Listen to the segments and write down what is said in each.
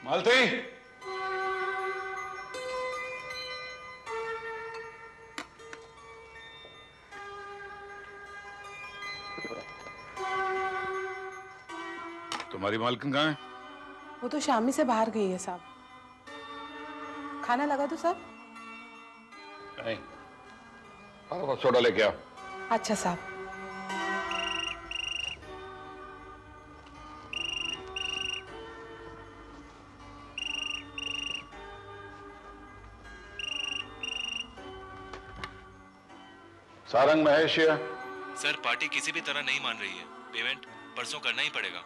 मालती, तुम्हारी मालकिन कहाँ है? वो तो शामी से बाहर गई है साहब। खाना लगा दो साहब? नहीं, फटाफट सोडा लेके आओ। अच्छा साहब। सारंग महेश है। सर पार्टी किसी भी तरह नहीं मान रही है। पेमेंट परसों करना ही पड़ेगा।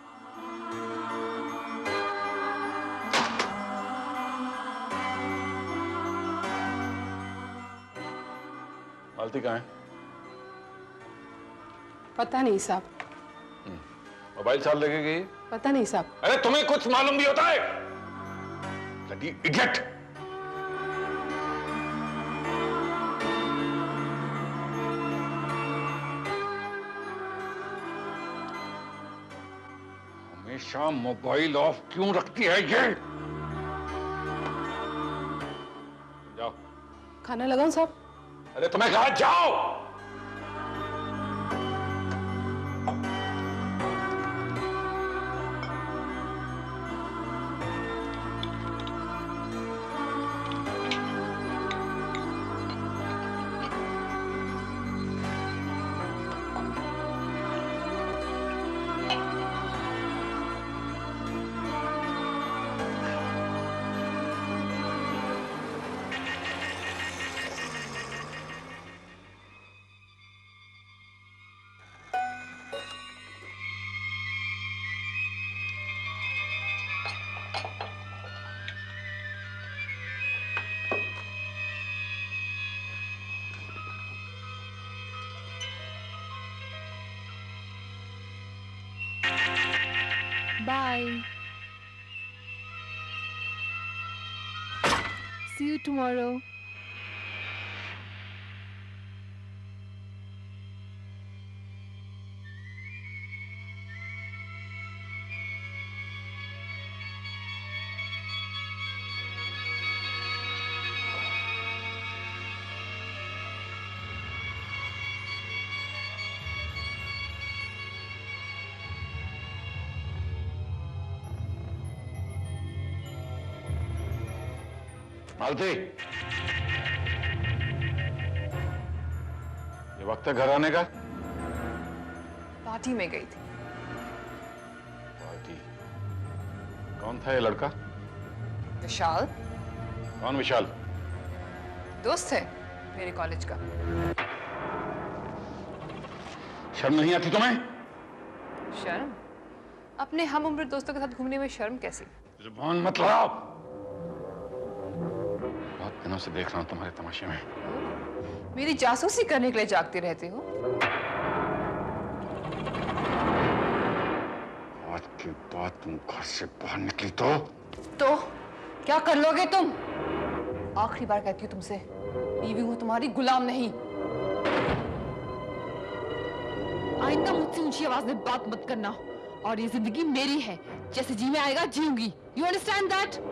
मालती कहाँ है? पता नहीं साहब। मोबाइल साल लेके गई? पता नहीं साहब। अरे तुम्हें कुछ मालूम भी होता है? Bloody idiot! हमेशा मोबाइल ऑफ क्यों रखती है ये? जाओ। खाना लगाऊं साहब? अरे तुम्हें कहा जाओ। Bye. See you tomorrow. मालती, ये वक्त है घर आने का? पार्टी में गई थी। पार्टी? कौन था ये लड़का? विशाल। कौन विशाल? दोस्त है मेरे कॉलेज का। शर्म नहीं आती तुम्हें? शर्म? अपने हम उम्र दोस्तों के साथ घूमने में शर्म कैसी? जुबान मत लड़ाओ। बहुत दिनों से देख रहा हूं तुम्हारे तमाशे में। मेरी जासूसी करने के लिए जागते रहते हो? आज के बाद तुम घर से बाहर निकली तो क्या कर लोगे तुम? आखिरी बार कहती हूँ तुमसे, बीवी हूँ तुम्हारी, गुलाम नहीं। आइंदा मुझसे ऊंची आवाज में बात मत करना। और ये जिंदगी मेरी है, जैसे जी में आएगा जीऊंगी। You understand that?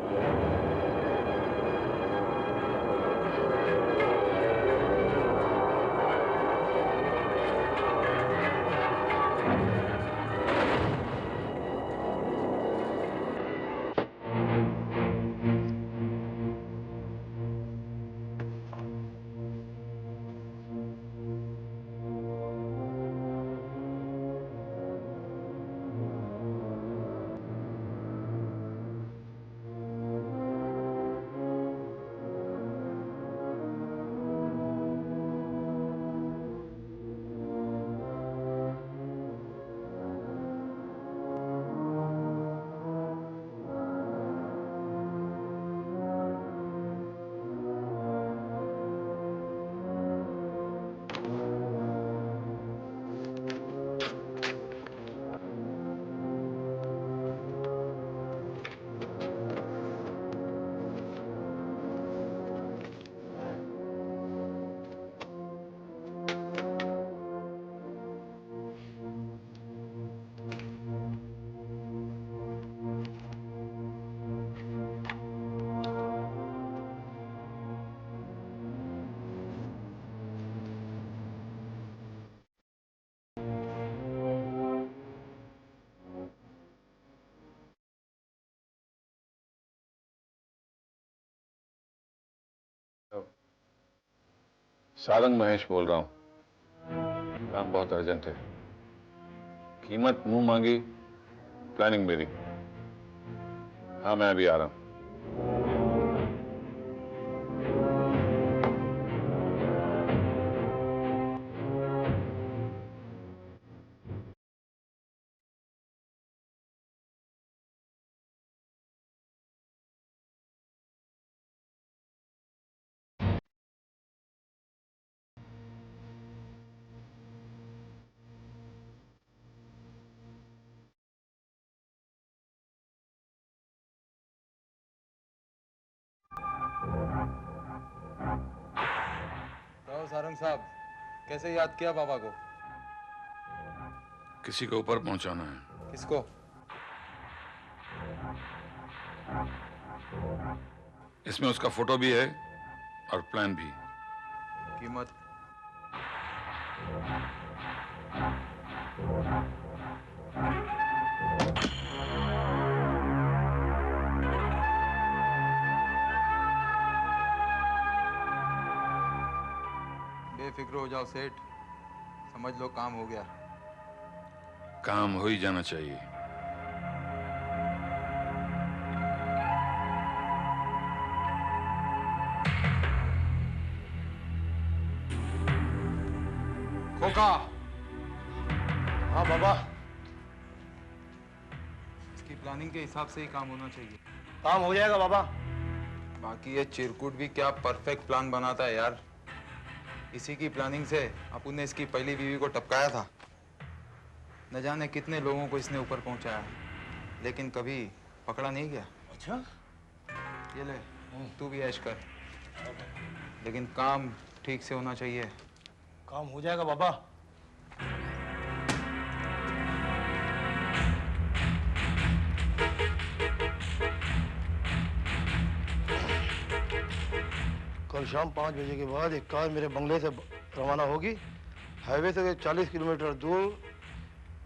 Sarang Mahesh बोल रहा हूँ। काम बहुत अर्जेंट है। कीमत मुंह मांगी, प्लानिंग मेरी। हाँ, मैं अभी आ रहा हूँ। तो सारंग साहब, कैसे याद किया पापा को? किसी को ऊपर पहुंचाना है। किसको? इसमें उसका फोटो भी है और प्लान भी। कीमत? बेफिक्र हो जाओ सेठ, समझ लो काम हो गया। काम हो ही जाना चाहिए। खोखा। हाँ बाबा, इसकी प्लानिंग के हिसाब से ही काम होना चाहिए। काम हो जाएगा बाबा। बाकी ये चिरकुट भी क्या परफेक्ट प्लान बनाता है यार। इसी की प्लानिंग से अपुन ने इसकी पहली बीवी को टपकाया था। न जाने कितने लोगों को इसने ऊपर पहुंचाया, लेकिन कभी पकड़ा नहीं गया। अच्छा, ये ले, तू भी ऐश कर, लेकिन काम ठीक से होना चाहिए। काम हो जाएगा बाबा। कल शाम 5 बजे के बाद एक कार मेरे बंगले से रवाना होगी। हाईवे से 40 किलोमीटर दूर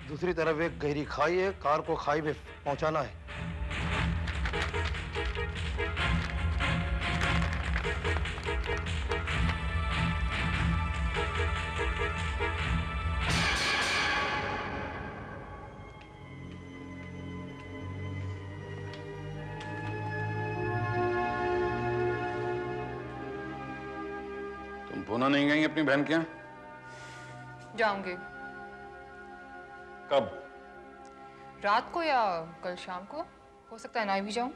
दूसरी तरफ एक गहरी खाई है। कार को खाई में पहुंचाना है। तुम पूना नहीं गई अपनी बहन के यहाँ? जाऊंगी। कब? रात को या कल शाम को, हो सकता है ना भी जाऊं।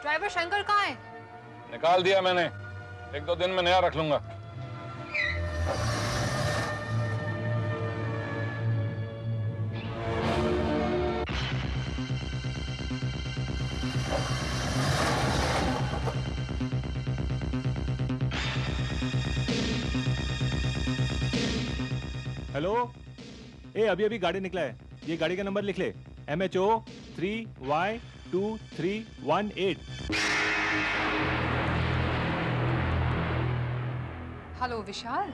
ड्राइवर शंकर कहाँ है? निकाल दिया मैंने। 1-2 दिन में नया रख लूंगा। हेलो, अभी गाड़ी निकला है। ये गाड़ी का नंबर लिख ले, MHO 3Y2318। हेलो विशाल।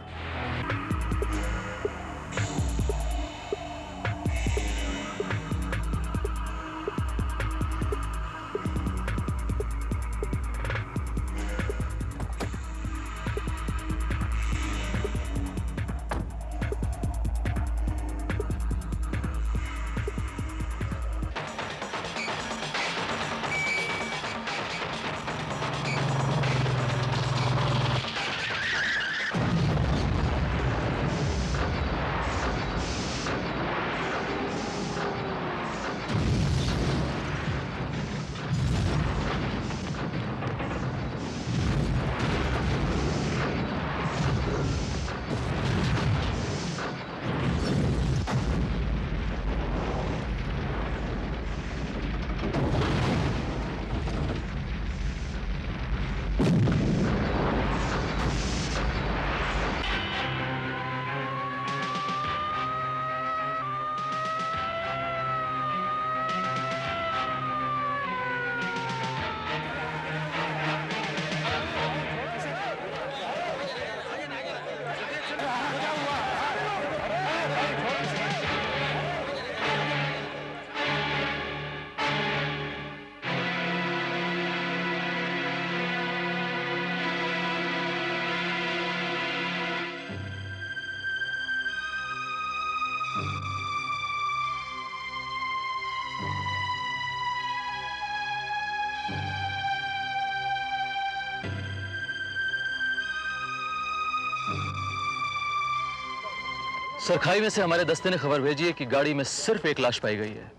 सर, खाई में से हमारे दस्ते ने खबर भेजी है कि गाड़ी में सिर्फ एक लाश पाई गई है।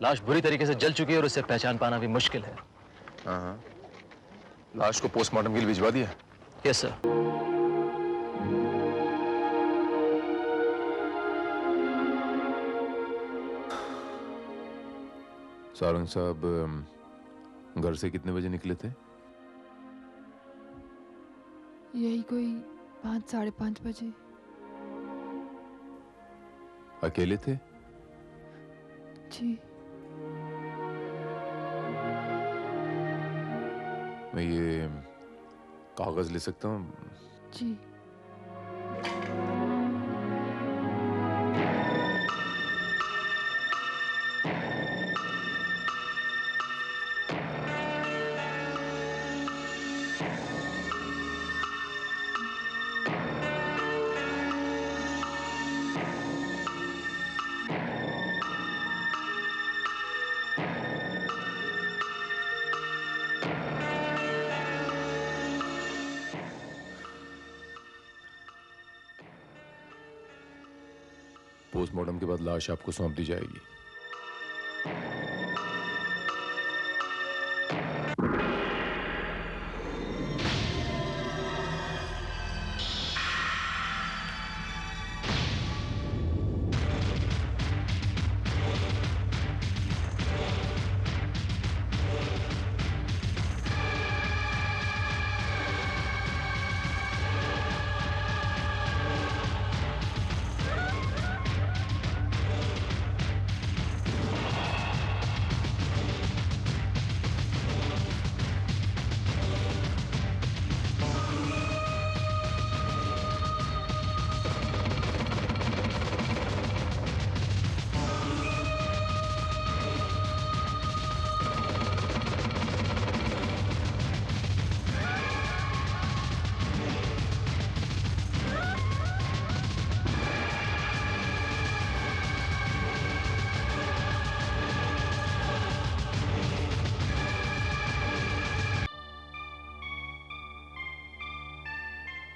लाश बुरी तरीके से जल चुकी है और उसे पहचान पाना भी मुश्किल है। हाँ, लाश को पोस्टमार्टम के लिए भिजवा दिया? Yes sir. सारंग साहब घर से कितने बजे निकले थे? यही कोई 5 साढ़े 5 बजे। अकेले थे? जी। मैं ये कागज ले सकता हूँ? जी। पोस्टमार्टम के बाद लाश आपको सौंप दी जाएगी।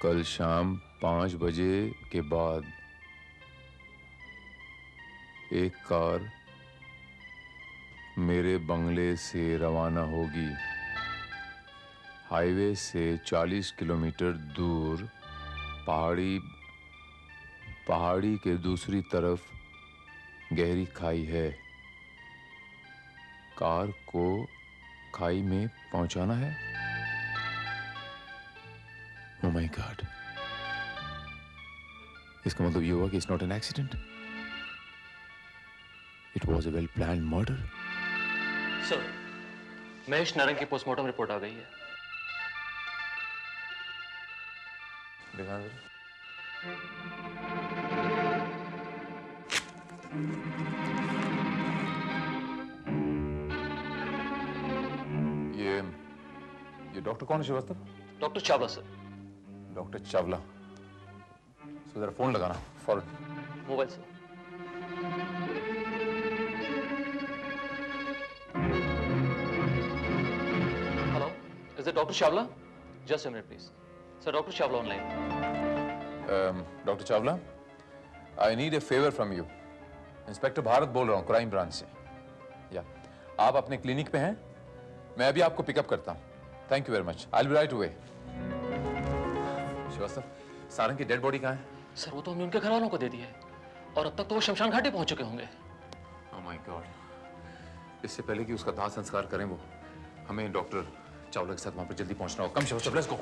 कल शाम 5 बजे के बाद एक कार मेरे बंगले से रवाना होगी। हाईवे से 40 किलोमीटर दूर पहाड़ी के दूसरी तरफ गहरी खाई है। कार को खाई में पहुंचाना है। Oh my God! इसका मतलब ये हुआ कि it's not an accident. It was a well-planned murder. Sir, Mahesh Narang की पोस्टमार्टम रिपोर्ट आ गई है। दिखा दे। ये डॉक्टर कौन है Srivastava? Doctor Chawla sir. Doctor Chawla. So जरा फोन लगाना फौरन। Mobile sir. Hello, is it doctor Chawla? Just a minute please. Sir, doctor Chawla online. Doctor Chawla, I need a favour from you. Inspector Bharat बोल रहा हूँ, क्राइम ब्रांच से। या आप अपने क्लिनिक पे हैं? मैं अभी आपको पिकअप करता हूँ। Thank you very much. I will be right away. Srivastava, Sarang की डेड बॉडी कहाँ है? सर, वो तो हमने उनके घर वालों को दे दी है और अब तक तो वो शमशान घाटी पहुंच चुके होंगे। Oh my God. इससे पहले कि उसका दाह संस्कार करें, वो हमें डॉक्टर चावला के साथ वहां पर जल्दी पहुंचना होगा। कम शो, लेट्स गो।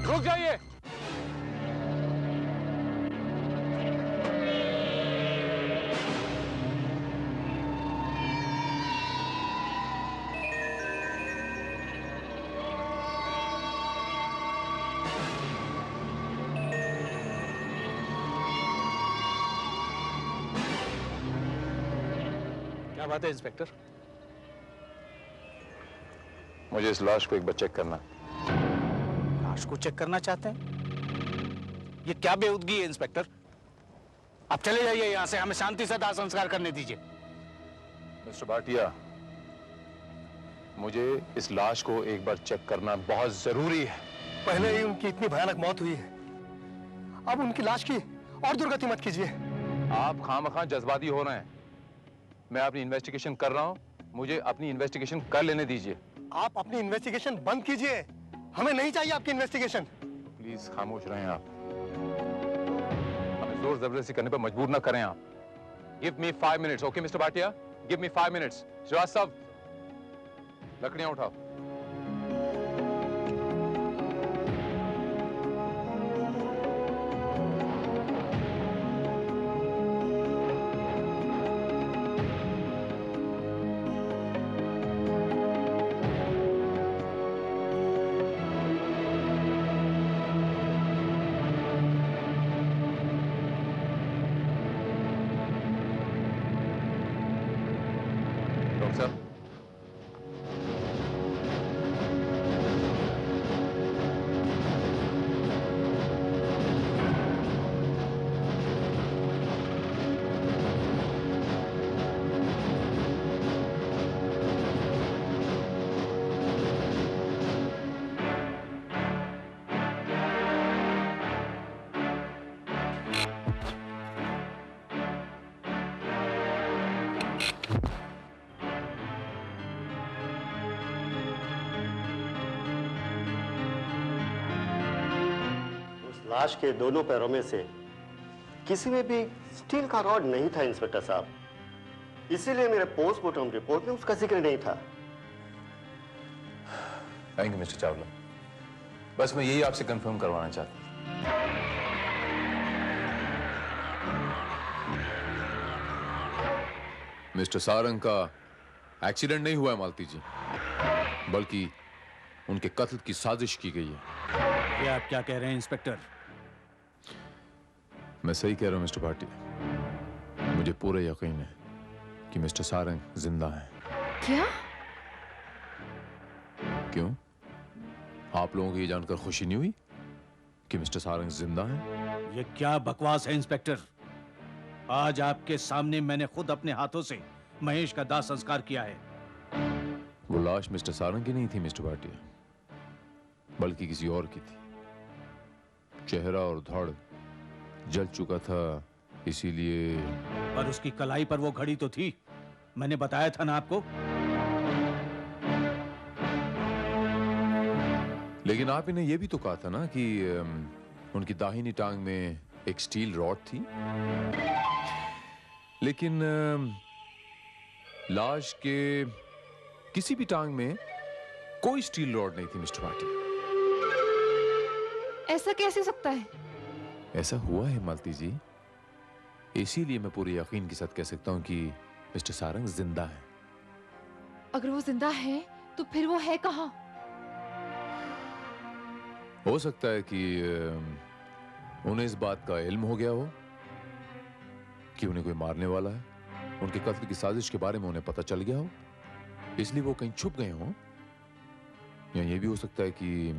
रुक जाइए। क्या बात है इंस्पेक्टर? मुझे इस लाश को एक बार चेक करना। लाश को चेक करना चाहते हैं? ये क्या बेहूदगी है इंस्पेक्टर? आप चले जाइए यहां से, हमें शांति से दाह संस्कार करने दीजिए। मिस्टर भाटिया, मुझे इस लाश को एक बार चेक करना बहुत जरूरी है। पहले ही उनकी इतनी भयानक मौत हुई है, अब उनकी लाश की और दुर्गति मत कीजिए। आप खामखा जज्बाती हो रहे हैं। मैं अपनी इन्वेस्टिगेशन कर रहा हूं, मुझे अपनी इन्वेस्टिगेशन कर लेने दीजिए। आप अपनी इन्वेस्टिगेशन बंद कीजिए, हमें नहीं चाहिए आपकी इन्वेस्टिगेशन। प्लीज खामोश रहें आप, हमें जोर जबरदस्ती करने पर मजबूर ना करें आप। Give me 5 minutes, okay mister Bhatia? Give me 5 minutes. Srivastava, लकड़ियां उठाओ। डॉक्टर साहब, लाश के दोनों पैरों में से किसी में भी स्टील का रॉड नहीं था इंस्पेक्टर साहब, इसीलिए मेरे पोस्टमार्टम रिपोर्ट में उसका जिक्र नहीं था। थैंक यू मिस्टर चावला, बस मैं यही आपसे कंफर्म करवाना चाहता था। मिस्टर सारंग का एक्सीडेंट नहीं हुआ है मालती जी, बल्कि उनके कत्ल की साजिश की गई है। ये आप क्या कह रहे हैं इंस्पेक्टर? मैं सही कह रहा हूं मिस्टर भाटिया, मुझे पूरा यकीन है कि मिस्टर सारंग जिंदा हैं। क्या? क्यों? आप लोगों को ये जानकर खुशी नहीं हुई कि मिस्टर सारंग जिंदा हैं? ये क्या बकवास है इंस्पेक्टर? आज आपके सामने मैंने खुद अपने हाथों से महेश का दाह संस्कार किया है। वो लाश मिस्टर सारंग की नहीं थी मिस्टर भाटिया, बल्कि किसी और की थी। चेहरा और धड़ जल चुका था, इसीलिए। पर उसकी कलाई पर वो घड़ी तो थी, मैंने बताया था ना आपको। लेकिन आप इन्हें यह भी तो कहा था ना कि उनकी दाहिनी टांग में एक स्टील रॉड थी। लेकिन लाश के किसी भी टांग में कोई स्टील रॉड नहीं थी मिस्टर भाटिया। ऐसा कैसे हो सकता है? ऐसा हुआ है मालती जी, इसीलिए मैं पूरे यकीन के साथ कह सकता हूं कि मिस्टर सारंग जिंदा है। अगर वो जिंदा है तो फिर वो है कहाँ? हो सकता है कि उन्हें इस बात का इल्म हो गया हो कि उन्हें कोई मारने वाला है। उनके कत्ल की साजिश के बारे में उन्हें पता चल गया हो, इसलिए वो कहीं छुप गए हों। या ये भी हो सकता है कि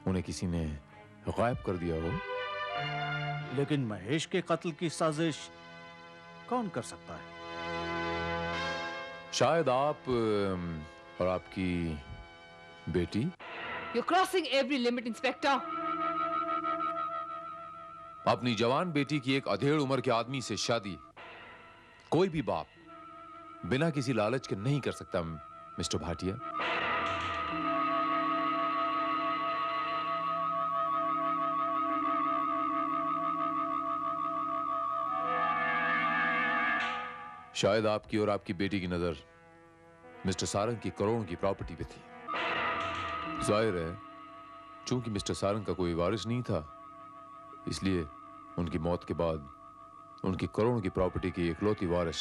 उन्हें किसी ने गायब कर दिया हो। लेकिन महेश के कत्ल की साजिश कौन कर सकता है? शायद आप और आपकी बेटी। You're crossing every limit, Inspector. अपनी जवान बेटी की एक अधेड़ उम्र के आदमी से शादी कोई भी बाप बिना किसी लालच के नहीं कर सकता मिस्टर भाटिया। शायद आपकी और आपकी बेटी की नजर मिस्टर सारंग की करोड़ों की प्रॉपर्टी पे थी। जाहिर है, चूंकि मिस्टर सारंग का कोई वारिस नहीं था, इसलिए उनकी मौत के बाद उनकी करोड़ों की प्रॉपर्टी की इकलौती वारिस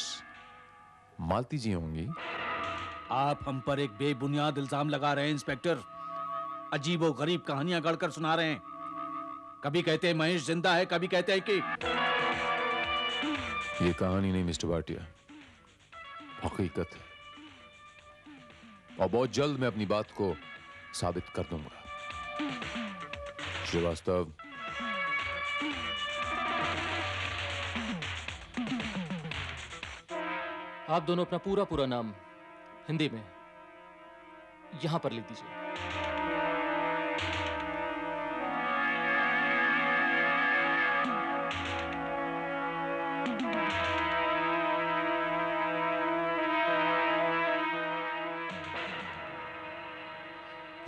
मालती जी होंगी। आप हम पर एक बेबुनियाद इल्जाम लगा रहे हैं इंस्पेक्टर। अजीबो गरीब कहानियां गढ़कर सुना रहे हैं। कभी कहते हैं महेश जिंदा है, कभी कहते हैं कि। ये कहानी नहीं मिस्टर भाटिया, हकीकत है। और बहुत जल्द मैं अपनी बात को साबित कर दूंगा। श्रीवास्तव, आप दोनों अपना पूरा नाम हिंदी में यहां पर लिख दीजिए।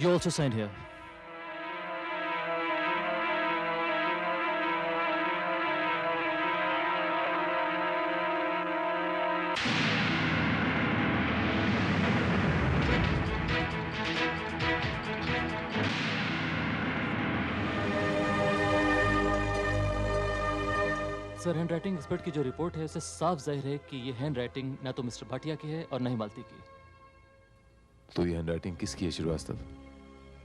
You also signed here. Sir, hand writing expert की जो रिपोर्ट है उससे साफ जाहिर है कि ये हैंड राइटिंग ना तो मिस्टर भाटिया की है और ना ही मालती की। तो ये हैंड राइटिंग किसकी है श्रीवास्तव?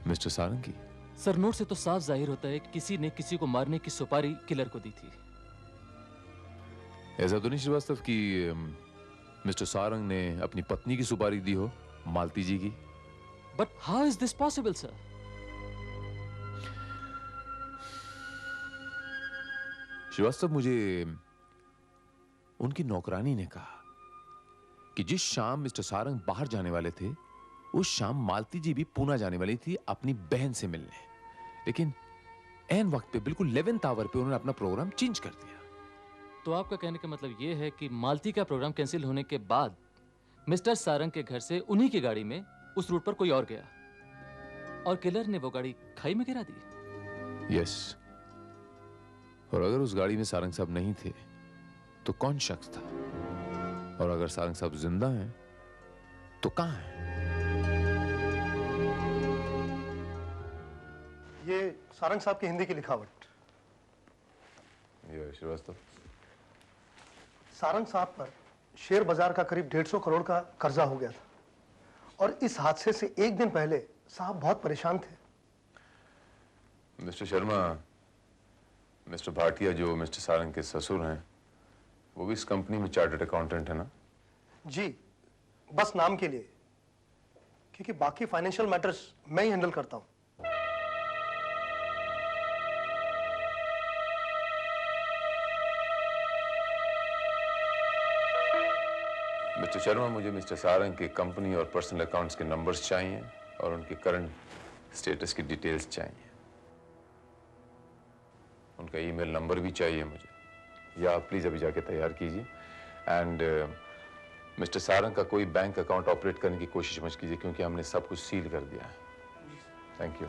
मिस्टर सारंग की? सर, नोट से तो साफ जाहिर होता है किसी ने किसी को मारने की सुपारी किलर को दी थी। ऐसा तो नहीं श्रीवास्तव कि मिस्टर सारंग ने अपनी पत्नी की सुपारी दी हो, मालती जी की? But how is this possible sir? Srivastava, मुझे उनकी नौकरानी ने कहा कि जिस शाम मिस्टर सारंग बाहर जाने वाले थे, उस शाम मालती जी भी पूना जाने वाली थी अपनी बहन से मिलने। लेकिन ऐन वक्त पे, बिल्कुल 11th आवर पे, उन्होंने अपना प्रोग्राम चेंज कर दिया। तो आपका कहने का मतलब यह है कि मालती का प्रोग्राम कैंसिल होने के बाद मिस्टर सारंग के घर से उन्हीं की गाड़ी में उस रूट पर कोई और गया और किलर ने वो गाड़ी खाई में गिरा दी। यस। और अगर उस गाड़ी में सारंग साहब नहीं थे तो कौन शख्स था? और अगर सारंग साहब जिंदा हैं तो कहां हैं? ये सारंग साहब की हिंदी की लिखावट। ये श्रीवास्तव, सारंग साहब पर शेयर बाजार का करीब 150 करोड़ का कर्जा हो गया था और इस हादसे से एक दिन पहले साहब बहुत परेशान थे। मिस्टर शर्मा, मिस्टर भाटिया जो मिस्टर सारंग के ससुर हैं, वो भी इस कंपनी में चार्टर्ड अकाउंटेंट है ना? जी, बस नाम के लिए। क्योंकि बाकी फाइनेंशियल मैटर्स मैं ही हैंडल करता हूँ। मिस्टर शर्मा, मुझे मिस्टर सारंग के कंपनी और पर्सनल अकाउंट्स के नंबर्स चाहिए और उनके करंट स्टेटस की डिटेल्स चाहिए। उनका ईमेल नंबर भी चाहिए मुझे, या आप प्लीज अभी जाके तैयार कीजिए। एंड मिस्टर सारंग का कोई बैंक अकाउंट ऑपरेट करने की कोशिश मत कीजिए, क्योंकि हमने सब कुछ सील कर दिया है। Thank you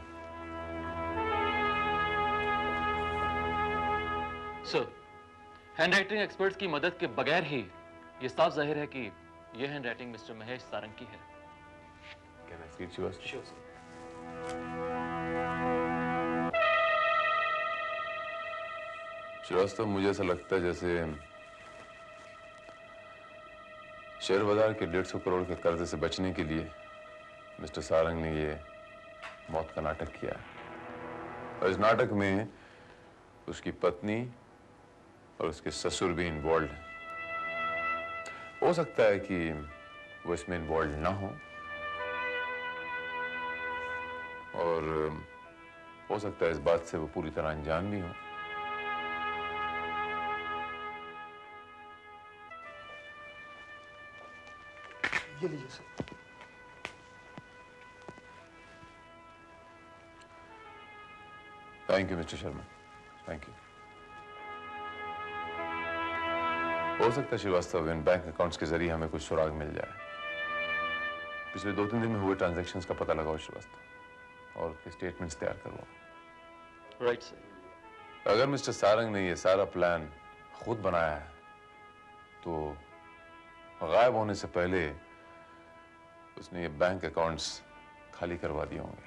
sir. Handwriting experts की मदद के बगैर ही ये साफ जाहिर है कि यह हैंडराइटिंग मिस्टर महेश सारंग की है। Can I see it Srivastava? Srivastava, मुझे ऐसा लगता है जैसे शेयर बाजार के 150 करोड़ के कर्जे से बचने के लिए मिस्टर सारंग ने ये मौत का नाटक किया है। और इस नाटक में उसकी पत्नी और उसके ससुर भी इन्वॉल्व हैं। हो सकता है कि वो इसमें इन्वॉल्व ना हो, और हो सकता है इस बात से वो पूरी तरह अनजान भी हो। ये लीजिए sir. Thank you mister Sharma, thank you. हो सकता है श्रीवास्तव इन बैंक अकाउंट्स के जरिए हमें कुछ सुराग मिल जाए। पिछले 2-3 दिन में हुए ट्रांजैक्शंस का पता लगाओ श्रीवास्तव, और उसके स्टेटमेंट्स तैयार करवाओ। Right sir. अगर मिस्टर सारंग ने ये सारा प्लान खुद बनाया है तो गायब होने से पहले उसने ये बैंक अकाउंट्स खाली करवा दिए होंगे।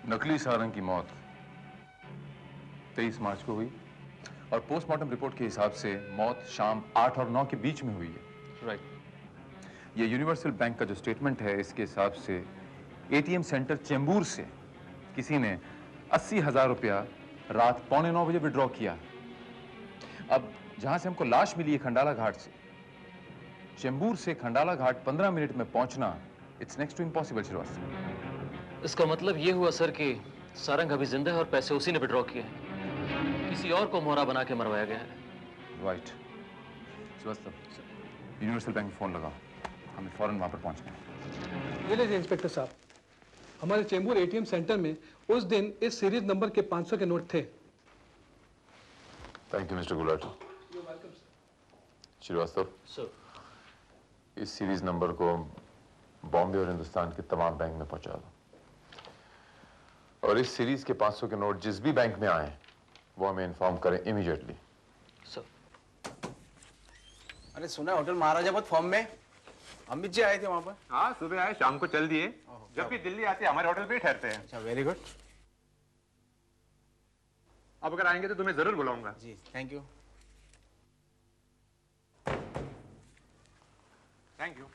नकली सारंग की मौत 23 मार्च को हुई, और पोस्टमार्टम रिपोर्ट के हिसाब से मौत शाम 8 और 9 के बीच में हुई है। राइट। ये यूनिवर्सल बैंक का जो स्टेटमेंट है, इसके हिसाब से एटीएम सेंटर चेंबूर से किसी ने 80,000 रुपया रात 8:45 बजे विड्रॉ किया। अब जहां से हमको लाश मिली है खंडाला घाट से, चेंबूर से खंडाला घाट 15 मिनट में पहुंचना it's next to impossible Srivastava. इसका मतलब ये हुआ सर कि सारंग अभी जिंदा है और पैसे उसी ने विड्रॉ किए हैं। किसी और को मोहरा बना के मरवाया गया है। राइट। श्रीवास्तव, यूनिवर्सल बैंक में फोन लगाओ, हमें फौरन वहां पर पहुंचना है। ये लीजिए इंस्पेक्टर साहब, हमारे चेंबूर एटीएम सेंटर में उस दिन इस सीरीज नंबर के 500 के नोट थे। Thank you mister Gulati. Srivastava sir, इस सीरीज नंबर को बॉम्बे और हिंदुस्तान के तमाम बैंक में पहुंचा दो, और इस सीरीज के 500 के नोट जिस भी बैंक में आए वो हमें इन्फॉर्म करें इमीडिएटली। सर। अरे सुना होटल महाराजा बहुत फॉर्म में, अमित जी आए थे वहां पर। हाँ, सुबह आए, शाम को चल दिए। जब भी दिल्ली आते हैं हमारे होटल पे ही ठहरते हैं। अच्छा, वेरी गुड। अब अगर आएंगे तो तुम्हें जरूर बुलाऊंगा। जी, thank you. Thank you.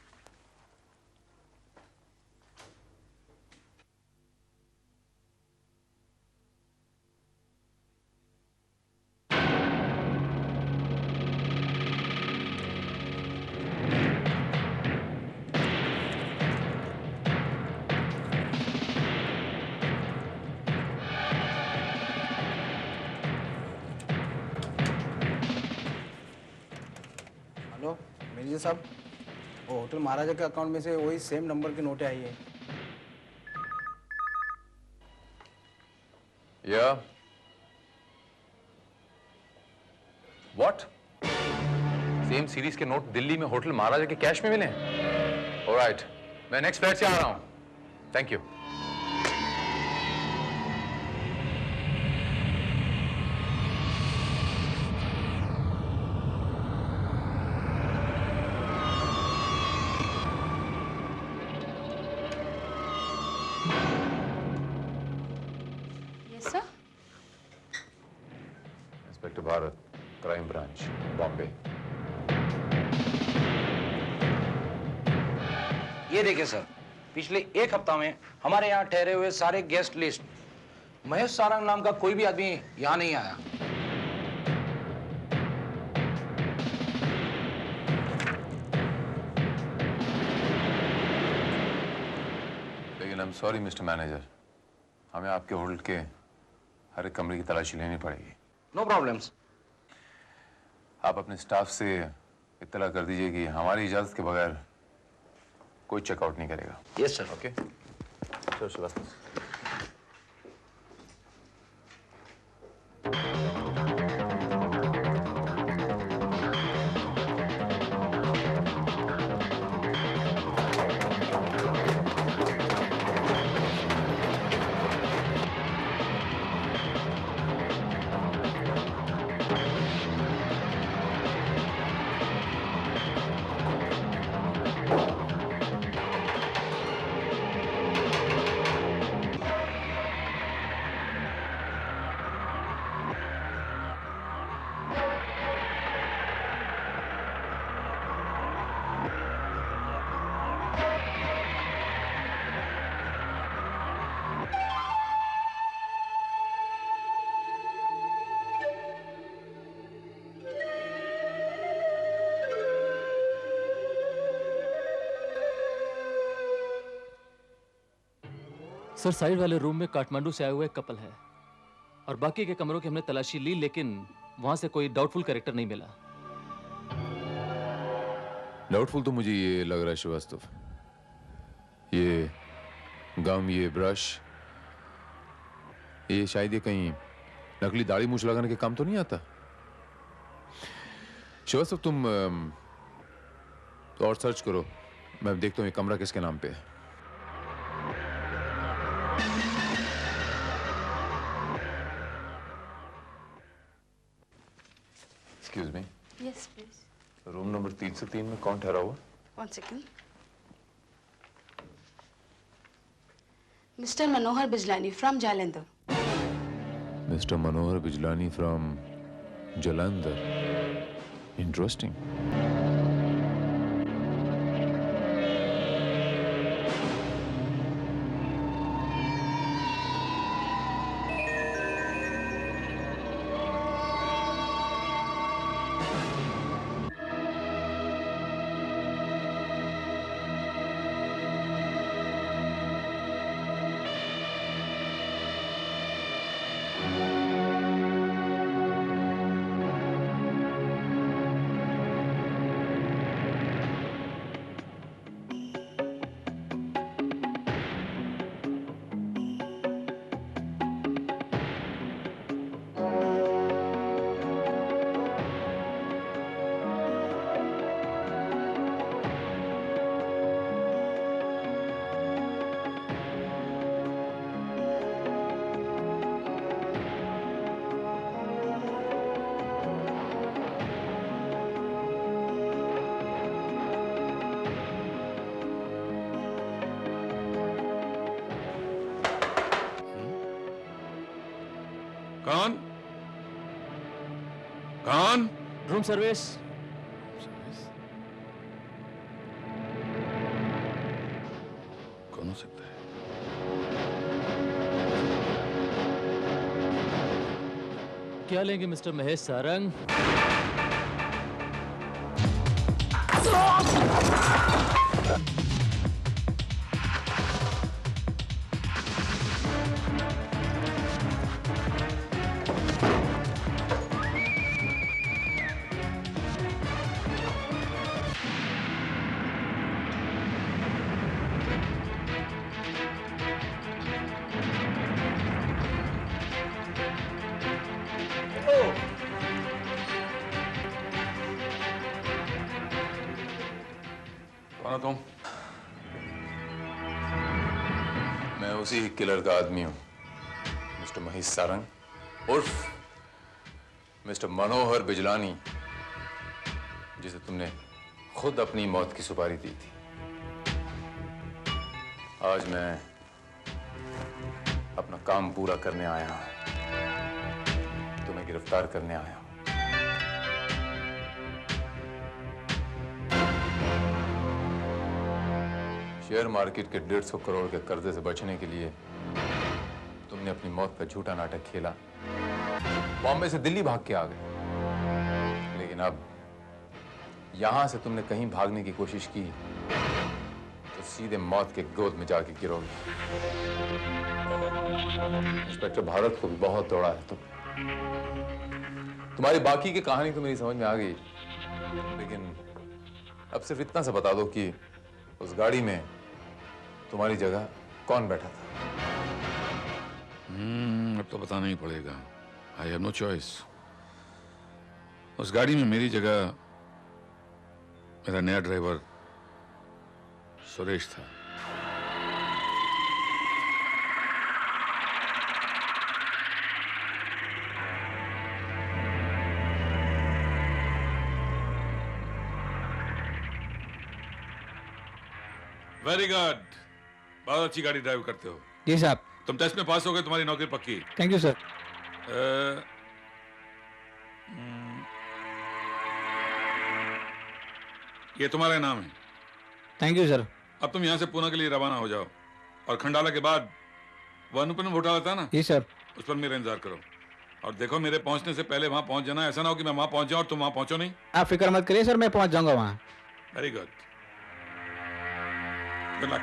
Hello manager साहब, वो होटल महाराजा के अकाउंट में से वही सेम नंबर की नोटें आई है। या व्हाट? सेम सीरीज के नोट दिल्ली में होटल महाराजा के कैश में मिले हैं? ऑलराइट, मैं नेक्स्ट फ्लाइट से आ रहा हूं। Thank you. Inspector Bharat, crime branch, Bombay. ये देखिए सर, पिछले एक हफ्ता में हमारे यहाँ ठहरे हुए सारे गेस्ट लिस्ट, महेश सारंग नाम का कोई भी आदमी यहाँ नहीं आया। लेकिन I am sorry mister manager, हमें आपके होटल के हर एक कमरे की तलाशी लेनी पड़ेगी। No problems. आप अपने स्टाफ से इत्तला कर दीजिए कि हमारी इजाजत के बगैर कोई चेकआउट नहीं करेगा। Yes sir. Okay sir, Srivastava. Sir, side वाले रूम में काठमांडू से आए हुए कपल है और बाकी के कमरों की हमने तलाशी ली, लेकिन वहां से कोई डाउटफुल कैरेक्टर नहीं मिला। डाउटफुल तो मुझे ये लग रहा है श्रीवास्तव, ये गम, ये ब्रश, ये शायद ये कहीं नकली दाढ़ी मूछ लगाने के काम तो नहीं आता। श्रीवास्तव तुम और सर्च करो, मैं देखता हूँ ये कमरा किसके नाम पे है। Excuse me. Yes, please. Room number 3 से 3 में कौन ठहरा हुआ? One second. Mr. Manohar Bijlani from Jalandhar. Mr. Manohar Bijlani from Jalandhar. Interesting. कौन? कौन? Room service. कौन हो सकता है? क्या लेंगे मिस्टर महेश सारंग? तुम? मैं उसी किलर का आदमी हूं, मिस्टर महेश सारंग उर्फ मिस्टर मनोहर बिजलानी, जिसे तुमने खुद अपनी मौत की सुपारी दी थी। आज मैं अपना काम पूरा करने आया हूं, तुम्हें गिरफ्तार करने आया हूं। शेयर मार्केट के 150 करोड़ के कर्जे से बचने के लिए तुमने अपनी मौत का झूठा नाटक खेला, बॉम्बे से दिल्ली भाग के आ गए। लेकिन अब यहां से तुमने कहीं भागने की कोशिश की तो सीधे मौत के गोद में जाके गिरोगे। इंस्पेक्टर भारत को भी बहुत दौड़ा है तुम्हारी बाकी की कहानी तो मेरी समझ में आ गई, लेकिन अब सिर्फ इतना सा बता दो कि उस गाड़ी में तुम्हारी जगह कौन बैठा था? अब तो बताना ही पड़ेगा। I have no choice. उस गाड़ी में मेरी जगह मेरा नया ड्राइवर सुरेश था। वेरी गुड, बहुत अच्छी गाड़ी ड्राइव करते हो। जी साहब। तुम टेस्ट में पास हो गए, तुम्हारी नौकरी पक्की। Thank you sir. ये तुम्हारा इनाम है। Thank you sir. अब तुम यहाँ से पुणे के लिए रवाना हो जाओ और खंडाला के बाद वो अनुपम घोटाला था ना, जी सर, उस पर मेरा इंतजार करो। और देखो मेरे पहुंचने से पहले वहां पहुंच जाना। ऐसा ना हो कि मैं वहां पहुंच जाऊं और तुम वहां पहुंचो नहीं। आप फिक्र मत करिए सर, मैं पहुंच जाऊंगा वहां। Very good, good luck.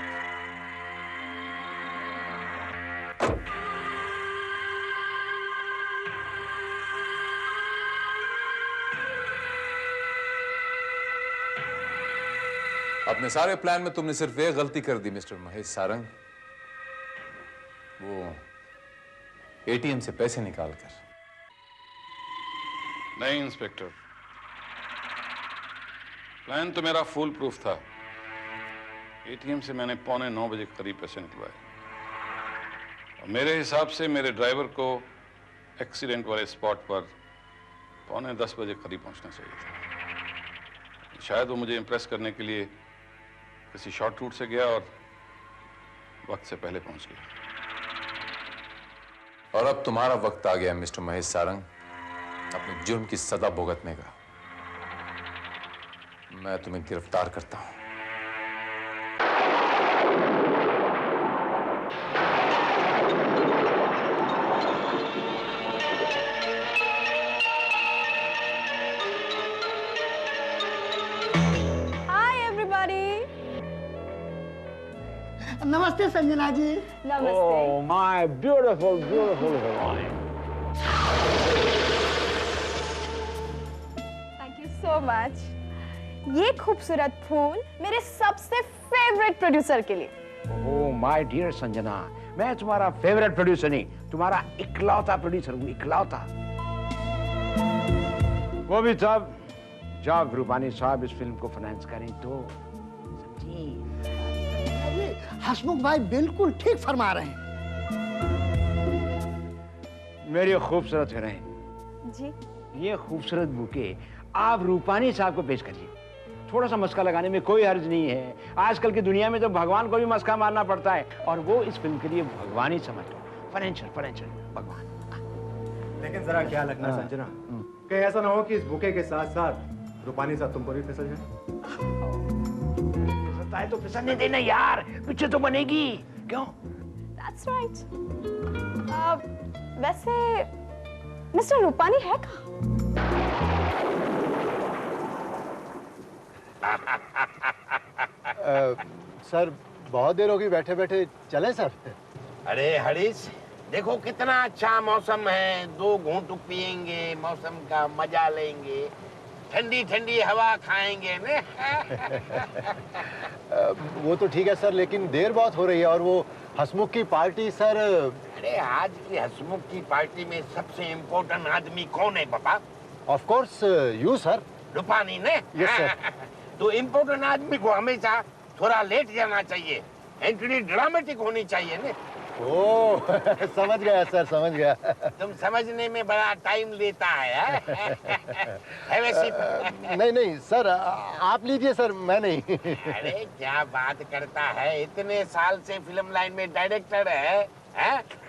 अपने सारे प्लान में तुमने सिर्फ एक गलती कर दी मिस्टर महेश सारंग, वो एटीएम से पैसे निकालकर। नहीं इंस्पेक्टर, प्लान तो मेरा फुल प्रूफ था। एटीएम से मैंने 8:45 बजे के करीब पैसे निकलवाए और मेरे हिसाब से मेरे ड्राइवर को एक्सीडेंट वाले स्पॉट पर 9:45 बजे करीब पहुंचना चाहिए था। शायद वो मुझे इंप्रेस करने के लिए किसी शॉर्ट रूट से गया और वक्त से पहले पहुंच गया। और अब तुम्हारा वक्त आ गया मिस्टर महेश सारंग अपने जुर्म की सजा भुगतने का। मैं तुम्हें गिरफ्तार करता हूं। नमस्ते संजना जी। नमस्ते। Oh, my beautiful, beautiful Hawaiian. Thank you so much. ये खूबसूरत फूल मेरे सबसे फेवरेट प्रोड्यूसर के लिए। Oh, my dear संजना, मैं तुम्हारा फेवरेट प्रोड्यूसर नहीं, तुम्हारा इकलौता प्रोड्यूसर हूँ, इकलौता। वो भी तब जब रूपानी साहब इस फिल्म को फाइनेंस करें तो। हसमुख भाई बिल्कुल ठीक फरमा रहे हैं। मेरी खूबसूरत हीरोइन जी, ये खूबसूरत बुके आप रूपानी साहब को पेश करिए। थोड़ा सा मस्का लगाने में कोई हर्ज नहीं है। आजकल की दुनिया में तो भगवान को भी मस्का मारना पड़ता है और वो इस फिल्म के लिए भगवान ही समझ लो। फाइनेंशियल भगवान। लेकिन जरा ख्याल रखना संजना, कहीं ऐसा ना हो कि इस बुके के साथ साथ रूपानी साहब तुम पर भी फिसल जाए। है तो फिसलने देना यार, पीछे तो बनेगी। क्यों? That's right. वैसे मिस्टर रूपानी है कहाँ? सर बहुत देर होगी बैठे बैठे, चलें सर? अरे हरीश, देखो कितना अच्छा मौसम है, 2 घूंट पिएंगे, मौसम का मजा लेंगे, ठंडी ठंडी हवा खाएंगे ने। वो तो ठीक है सर, लेकिन देर बहुत हो रही है और वो हसमुख की पार्टी सर। अरे आज की हसमुख की पार्टी में सबसे इम्पोर्टेंट आदमी कौन है पापा? Of course you sir. Rupani ने? Yes sir. तो इम्पोर्टेंट आदमी को हमेशा थोड़ा लेट जाना चाहिए, एंट्री ड्रामेटिक होनी चाहिए ने। ओह समझ गया सर, समझ गया। तुम समझने में बड़ा टाइम लेता है। नहीं नहीं सर, आप लीजिए सर, मैं नहीं। अरे क्या बात करता है, इतने साल से फिल्म लाइन में डायरेक्टर है?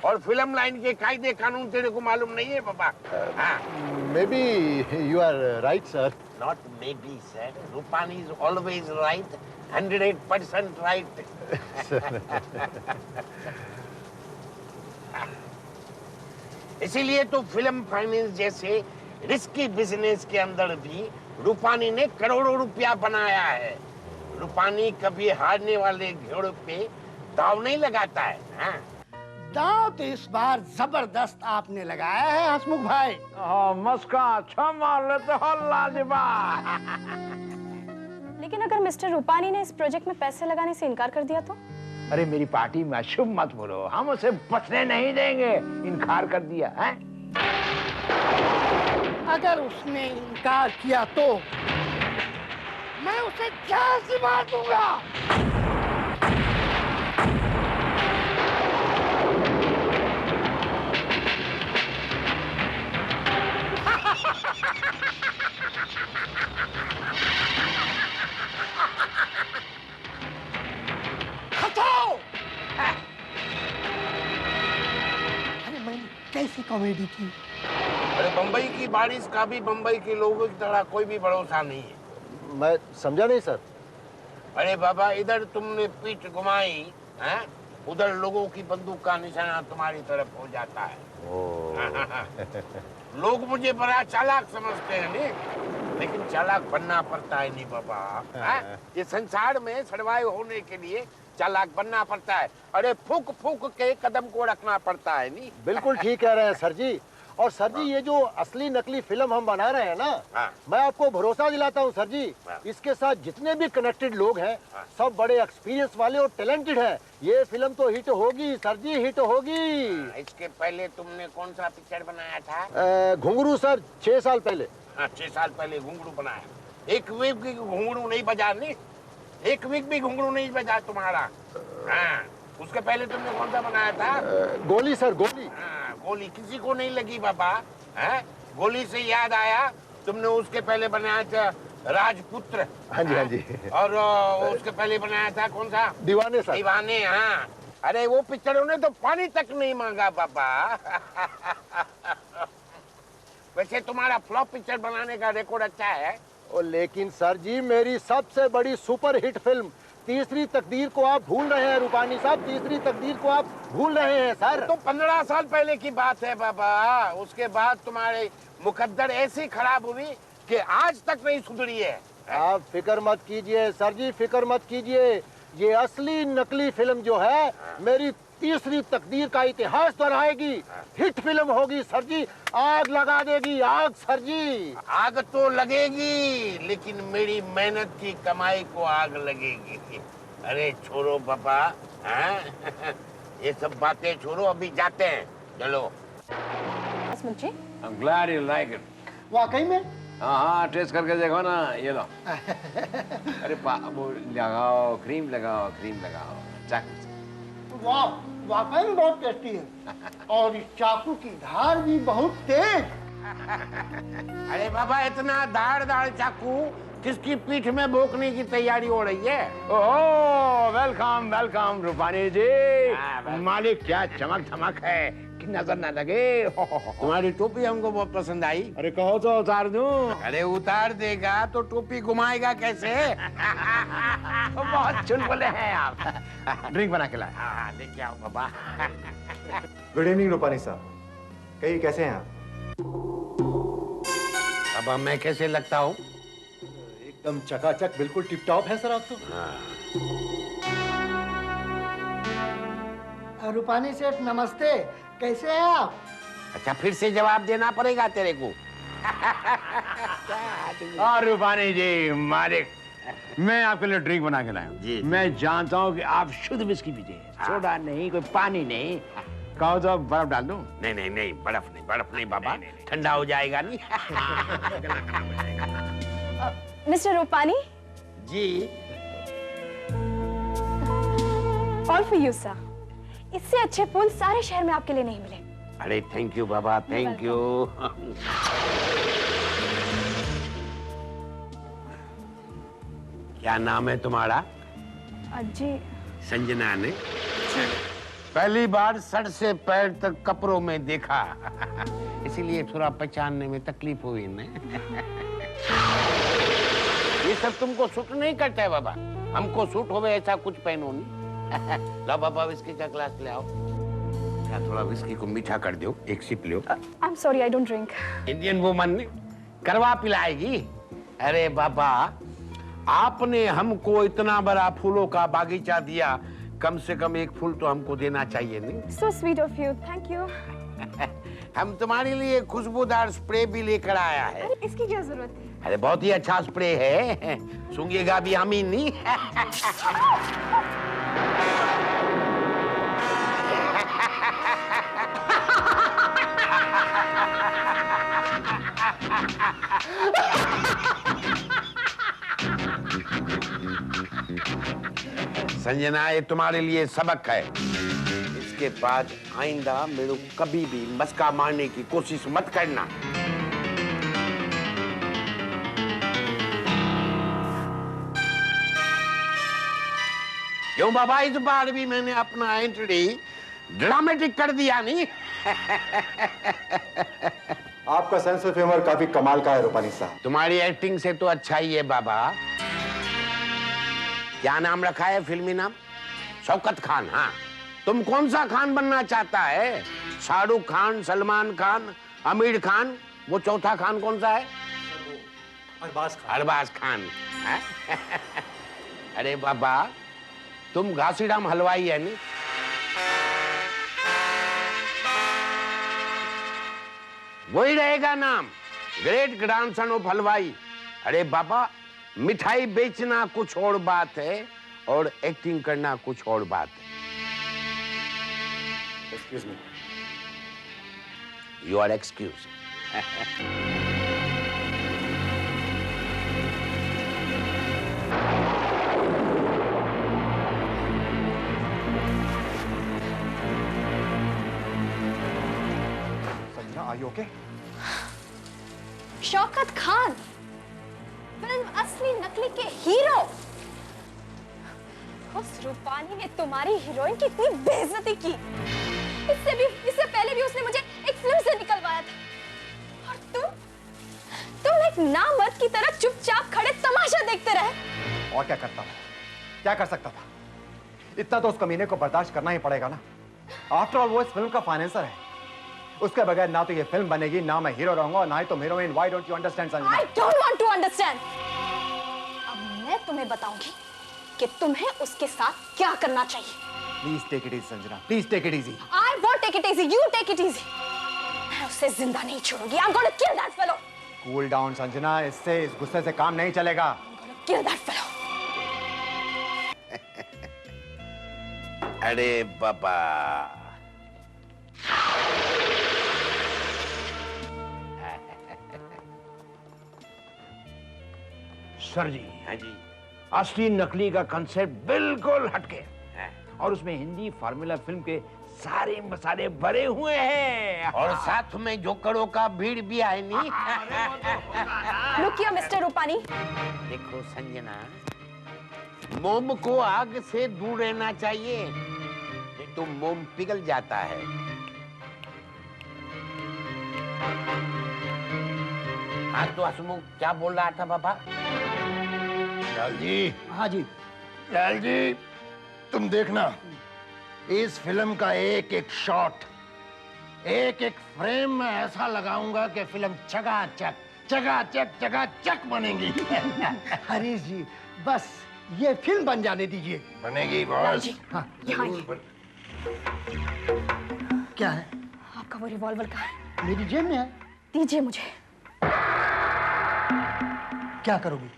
और फिल्म लाइन के कायदे कानून तेरे को मालूम नहीं है पापा? Maybe you are right sir. Not maybe sir, Rupani is always right. 108% right. इसीलिए तो फिल्म फाइनेंस जैसे रिस्की बिजनेस के अंदर भी रूपानी ने करोड़ों रुपया बनाया है। रूपानी कभी हारने वाले घोड़े पे दाव नहीं लगाता है। हाँ? दांव तो इस बार जबरदस्त आपने लगाया है हसमुख भाई। मस्का अच्छा मार लेते हो लाजवाब। लेकिन अगर मिस्टर रूपानी ने इस प्रोजेक्ट में पैसे लगाने से इनकार कर दिया तो? अरे मेरी पार्टी में अशुभ मत बोलो, हम उसे बचने नहीं देंगे। इनकार कर दिया है? अगर उसने इनकार किया तो मैं उसे जान से मार दूंगा। अरे मैंने कैसी कॉमेडी की। अरे बम्बई की बारिश का भी बम्बई के लोगों की तरह कोई भी भरोसा नहीं है। मैं समझा नहीं सर। अरे बाबा, इधर तुमने पीठ घुमाई है, उधर लोगों की बंदूक का निशाना तुम्हारी तरफ हो जाता है। लोग मुझे बड़ा चालाक समझते हैं नहीं, लेकिन चालाक बनना पड़ता है नहीं बाबा। ये संसार में सर्वाइव होने के लिए चालाक बनना पड़ता है। अरे फूक फूक के कदम को रखना पड़ता है नहीं। बिल्कुल ठीक कह रहे हैं सर जी। और सर जी ये जो असली नकली फिल्म हम बना रहे हैं ना, मैं आपको भरोसा दिलाता हूँ सर जी, इसके साथ जितने भी कनेक्टेड लोग हैं सब बड़े एक्सपीरियंस वाले और टैलेंटेड हैं। ये फिल्म तो हिट होगी सर जी, हिट होगी। इसके पहले तुमने कौन सा पिक्चर बनाया था? घुंघरू सर, 6 साल पहले। 6 साल पहले घुंघरू बनाया। एक वीक भी घुंघरू नहीं बजा, नहीं एक वीक भी घुंघरू नहीं बजा तुम्हारा। हाँ, उसके पहले तुमने कौन सा बनाया था? गोली सर, गोली। गोली किसी को नहीं लगी बाबा। है? गोली से याद आया, तुमने उसके पहले बनाया था राजपुत्र। हाँ जी, हाँ जी। और उसके पहले बनाया था कौन सा? दीवाने सर। दीवाने, हाँ। अरे वो पिक्चरों ने तो पानी तक नहीं मांगा बाबा। वैसे तुम्हारा फ्लॉप पिक्चर बनाने का रिकॉर्ड अच्छा है। लेकिन सर जी मेरी सबसे बड़ी सुपर हिट फिल्म तीसरी तकदीर को आप भूल रहे हैं रूपानी साहब, तीसरी तकदीर को आप भूल रहे हैं सर। तो 15 साल पहले की बात है बाबा। उसके बाद तुम्हारे मुकद्दर ऐसी खराब हुई कि आज तक नहीं सुधरी है। आप फिक्र मत कीजिए सर जी, फिक्र मत कीजिए। ये असली नकली फिल्म जो है मेरी तीसरी तकदीर का इतिहास दोहराएगी। हिट फिल्म होगी सर जी, आग लगा देगी आग सर जी। आग तो लगेगी, लेकिन मेरी मेहनत की कमाई को आग लगेगी। अरे छोड़ो बाबा, ये सब बातें छोड़ो, अभी जाते हैं, चलो। I'm glad you like it. वाकई में? हाँ, टेस्ट करके देखो ना, ये लो। अरे वो लगाओ, क्रीम लगाओ, क्रीम लगाओ, चाकू से। वाह, वाकई में बहुत टेस्टी है। और इस चाकू की धार भी बहुत तेज। अरे बाबा, इतना धार चाकू किसकी पीठ में भोंकने की तैयारी हो रही है? ओह, वेलकम वेलकम रूपानी जी। मालिक क्या चमक धमक है कि नजर न लगे। तुम्हारी टोपी हमको बहुत पसंद आई। अरे कहो तो उतार दूं। अरे उतार देगा तो टोपी घुमाएगा कैसे? बहुत चुलबुले हैं आप। ड्रिंक बना के लाए। हाँ, लेके आओ बाबा। गुड इवनिंग रूपानी साहब, कहिए कैसे हैं आप? अब मैं कैसे लगता हूँ? एकदम चकाचक, बिल्कुल टिप टॉप है सर आप तो। रूपानी सेठ नमस्ते, कैसे हैं आप? अच्छा, फिर से जवाब देना पड़ेगा तेरे को। और रूपानी जी, मालिक मैं आपके लिए ड्रिंक बना के लाया हूँ। मैं जानता हूँ कि आप शुद्ध विस्की पीते हैं, सोडा नहीं, कोई पानी नहीं। कहो तो बर्फ डाल दूं? नहीं, बर्फ नहीं बाबा, ठंडा हो जाएगा नहीं। Mister Rupani ji. All for you sir. इससे अच्छे फूल सारे शहर में आपके लिए नहीं मिले। अरे thank you Baba, thank you. क्या नाम है तुम्हारा? जी, संजना ने पहली बार सर से पैर तक कपड़ों में देखा, इसीलिए थोड़ा पहचानने में तकलीफ हुई न। ये सब तुमको सूट नहीं करता है बाबा। हमको सूट होवे ऐसा कुछ पहनो नहीं। लो बाबा विस्की का ग्लास ले आओ। क्या थोड़ा विस्की को मीठा कर दो, एक सिप लो। I'm sorry, I don't drink. Indian woman करवा पिलाएगी। अरे बाबा, आपने हमको इतना बड़ा फूलों का बागीचा दिया, कम से कम एक फूल तो हमको देना चाहिए नहीं? So sweet of you, thank you. हम तुम्हारे लिए खुशबूदार स्प्रे भी लेकर आया है। अरे इसकी क्या जरूरत है? अरे बहुत ही अच्छा स्प्रे है, सूंघेगा भी हम ही नहीं। संजना, ये तुम्हारे लिए सबक है। इसके बाद आइंदा मेरे को कभी भी मस्का मारने की कोशिश मत करना। क्यों बाबा, इस बार भी मैंने अपना एंट्री ड्रामेटिक कर दिया नहीं? आपका सेंस ऑफ ह्यूमर काफी कमाल का है रूपानी साहब। तुम्हारी एक्टिंग से तो अच्छा ही है बाबा। क्या नाम रखा है फिल्मी नाम? शौकत खान। हाँ, तुम कौन सा खान बनना चाहता है? शाहरुख खान, सलमान खान, आमिर खान, वो चौथा खान कौन सा है? अरबाज खान। अरे बाबा, तुम घासीराम हलवाई है नहीं? वही रहेगा नाम, ग्रेट ग्रैंडसन ऑफ हलवाई। अरे बाबा, मिठाई बेचना कुछ और बात है और एक्टिंग करना कुछ और बात है। Excuse me. You are excuse. Sanjana, are you okay? Shaukat Khan, film Asli Nakli के हीरो। उस रूपानी ने तुम्हारी हीरोइन की इतनी बेइज्जती की। इससे पहले भी उसने मुझे एक फिल्म से निकलवाया था। और तुम एक नामर्द की तरह चुपचाप खड़े तमाशा देखते रहे। और क्या करता था? क्या कर सकता था? इतना तो उस कमीने को बर्दाश्त करना ही पड़ेगा ना। आफ्टर ऑल वो इस फिल्म का फाइनेंसर है। उसके बगैर ना तो ये फिल्म बनेगी, ना मैं हीरो रहूंगा और ना ही तुम heroine. Why don't you understand Sanjana? I don't want to understand. अब मैं तुम्हें बताऊंगी कि तुम्हें उसके साथ क्या करना चाहिए। Please take it easy Sanjana, please take it easy. I won't take it easy. You take it easy. मैं उसे जिंदा नहीं छोड़ूंगी। I'm going to kill that fellow. Cool down Sanjana, इससे इस गुस्से से काम नहीं चलेगा। Kill that fellow. अरे बाबा, सर जी। हाँ जी। असली नकली का कंसेप्ट बिल्कुल हटके और उसमें हिंदी फार्मूला फिल्म के सारे मसाले भरे हुए हैं और साथ में जोकरों का भीड़ भी है नहीं? Look here, Mr. रूपानी। देखो संजना, मोम को आग से दूर रहना चाहिए, नहीं तो मोम पिघल जाता है। हाँ तो हसमुख क्या बोल रहा था बाबा? लाल जी। हाँ जी। लाल जी, तुम देखना, इस फिल्म का एक एक शॉट, एक एक फ्रेम में ऐसा लगाऊंगा कि फिल्म चकाचक चकाचक चकाचक बनेगी। हरीश जी, बस ये फिल्म बन जाने दीजिए। बनेगी बॉस। हाँ, क्या है? आपका वो रिवॉल्वर कहाँ है? मेरी जेब में है। दीजिए मुझे। क्या करोगी?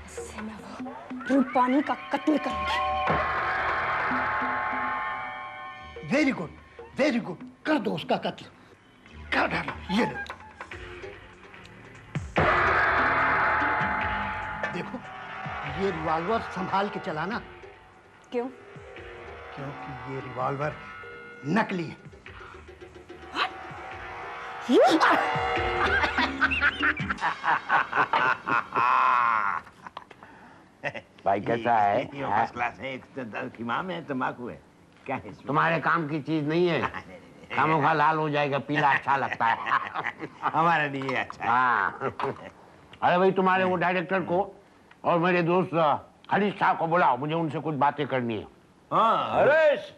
इससे मैं वो रूपानी का कत्ल करूंगी। Very good, very good. कर दो उसका कत्ल। कर डालो। ये लो। देखो, ये रिवॉल्वर संभाल के चलाना। क्यों? क्योंकि ये रिवॉल्वर नकली है। भाई कैसा है? ये फर्स्ट क्लास है। एक तो खिमाम है, तंबाकू है। क्या है इसमें? तुम्हारे काम की चीज नहीं है। खामोखा लाल हो जाएगा, पीला अच्छा लगता है। हमारे लिए अच्छा है। हाँ। अरे भाई, तुम्हारे वो डायरेक्टर को और मेरे दोस्त हरीश साहब को बुलाओ, मुझे उनसे कुछ बातें करनी है। हाँ हरीश,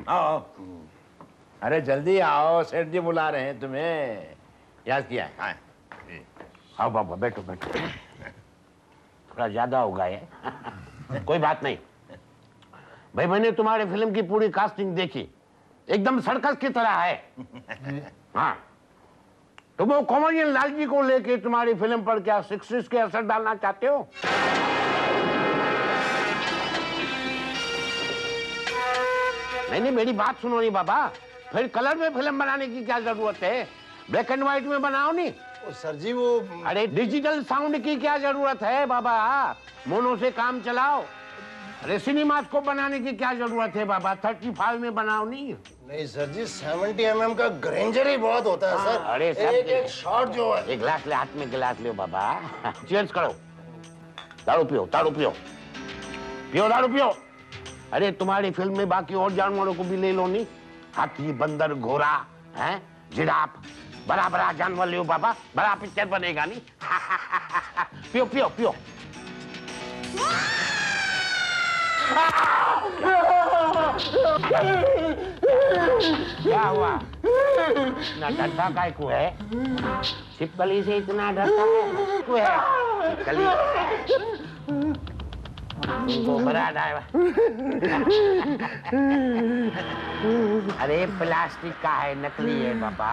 आओ। अरे जल्दी आओ, सेठ जी बुला रहे हैं तुम्हें। याद किया है? आओ बाबा, बैठो बैठो। थोड़ा ज्यादा होगा ये। कोई बात नहीं भाई, मैंने तुम्हारे फिल्म की पूरी कास्टिंग देखी, एकदम सर्कस की तरह है। हाँ, तुम वो कॉमेडियन लालजी को लेके तुम्हारी फिल्म पर क्या सिक्सटीज के असर डालना चाहते हो? नहीं, मेरी बात सुनो नहीं बाबा, फिर कलर में फिल्म बनाने की क्या जरूरत है? ब्लैक एंड व्हाइट में बनाओ नहीं। सर जी वो, अरे डिजिटल साउंड की क्या जरूरत है बाबा? मोनो से काम चलाओ। अरे सिनेमास्कोप बनाने की क्या जरूरत है बाबा? 35 में बनाओ नहीं। नहीं सर जी, 70 mm का ग्रेंजर ही बहुत होता है सर। अरे एक शॉट जो है। एक गिलास ले, हाथ में गिलास ले बाबा। चीयर्स करो। दारू पियो, दारू पियो, पियो दारू पियो। अरे तुम्हारी फिल्म में बाकी और जानवरों को भी ले लो नहीं। हाथी, बंदर, घोड़ा, हैं, जिराफ, बड़ा बड़ा जानवर ले बाबा, बड़ा पिक्चर बनेगा नहीं। पियो पियो पियो। क्या हुआ? इतना डरता काय को है? छिपकली से इतना डरता है को है? छिपकली तुमको बड़ा ड्राइवर। अरे प्लास्टिक का है, नकली है बाबा।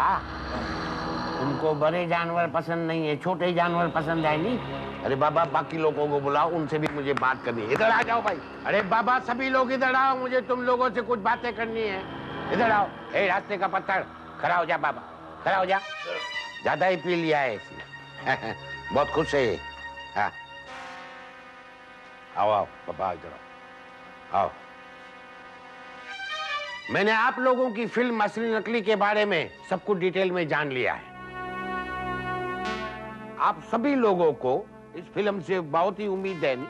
तुमको बड़े जानवर पसंद नहीं है, छोटे जानवर पसंद है नहीं। अरे बाबा, बाकी लोगों को बुलाओ, उनसे भी मुझे बात करनी है। इधर आ जाओ भाई। अरे बाबा, सभी लोग इधर आओ, मुझे तुम लोगों से कुछ बातें करनी है। इधर आओ। ए रास्ते का पत्थर, खड़ा हो जा बाबा, खड़ा हो जा। ज्यादा ही पी लिया है इसने। बहुत खुश है ये। हाँ, आओ आओ बाबा, इधर आओ। आओ, मैंने आप लोगों की फिल्म असली नकली के बारे में सब कुछ डिटेल में जान लिया है। आप सभी लोगों को इस फिल्म से बहुत ही उम्मीद है नहीं?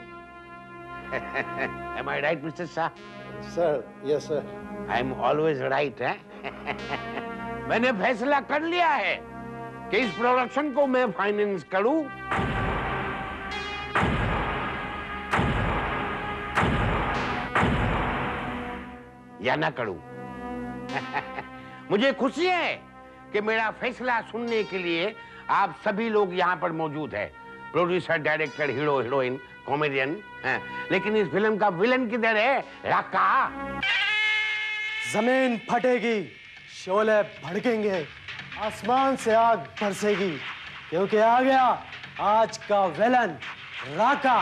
Am I right, Mr. Shah? Sir, yes sir. I'm always right, है? मैंने फैसला कर लिया है कि इस प्रोडक्शन को मैं फाइनेंस करूं या ना करूं। मुझे खुशी है कि मेरा फैसला सुनने के लिए आप सभी लोग यहाँ पर मौजूद है। Producer, director, hero, heroine, comedian. लेकिन इस फिल्म का विलन किधर है? राका। जमीन फटेगी, शोले भड़केंगे, आसमान से आग बरसेगी, क्योंकि आ गया आज का विलन राका।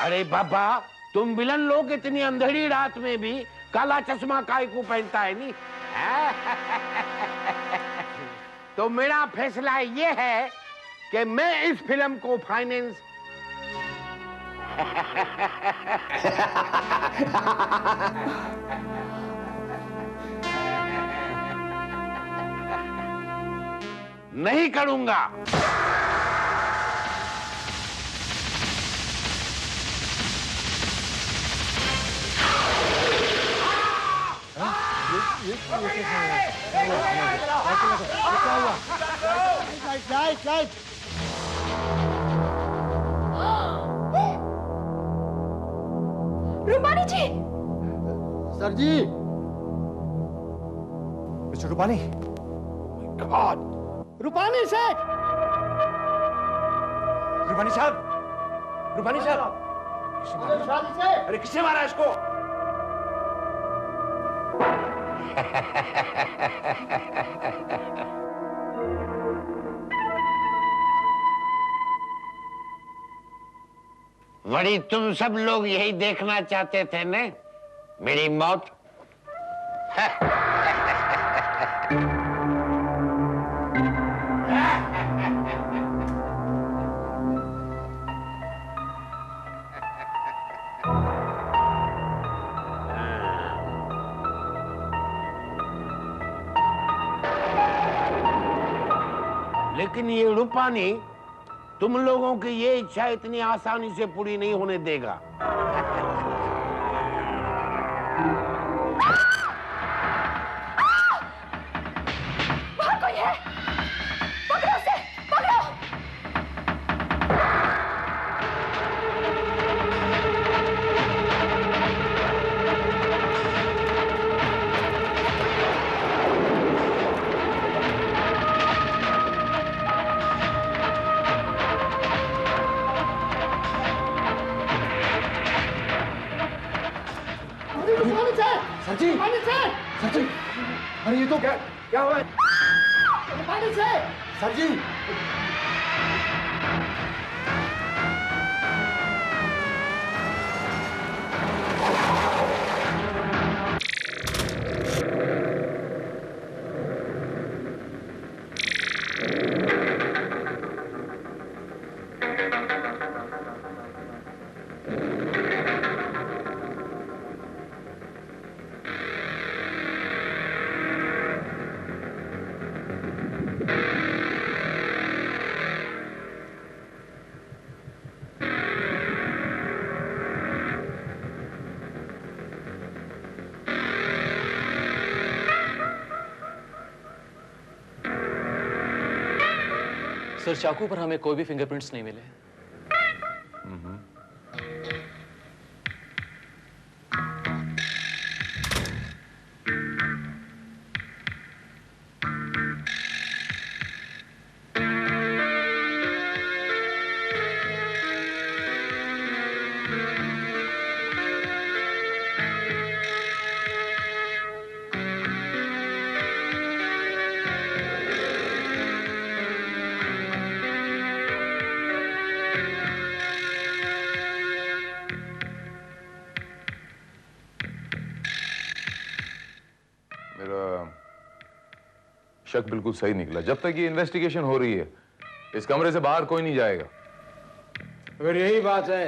अरे बाबा, तुम विलन लोग इतनी अंधेरी रात में भी काला चश्मा काय को पहनता है नहीं? तो मेरा फैसला ये है कि मैं इस फिल्म को फाइनेंस नहीं करूंगा। लाइट। रूपानी जी। सर जी। मिस्टर रूपानी। गॉड, रूपानी सेठ। रूपानी साहब, रूपानी साहब। अरे किसने मारा इसको? बड़ी तुम सब लोग यही देखना चाहते थे ना, मेरी मौत। लेकिन ये रूपानी तुम लोगों की ये इच्छा इतनी आसानी से पूरी नहीं होने देगा। वहाँ कोई है, पकड़ो उसे, पकड़ो। जी सर जी, अरे ये तो क्या हुआ है? सर जी सर, चाकू पर हमें कोई भी फिंगरप्रिंट्स नहीं मिले। शक बिल्कुल सही निकला। जब तक ये इन्वेस्टिगेशन हो रही है इस कमरे से बाहर कोई नहीं जाएगा। अगर यही बात है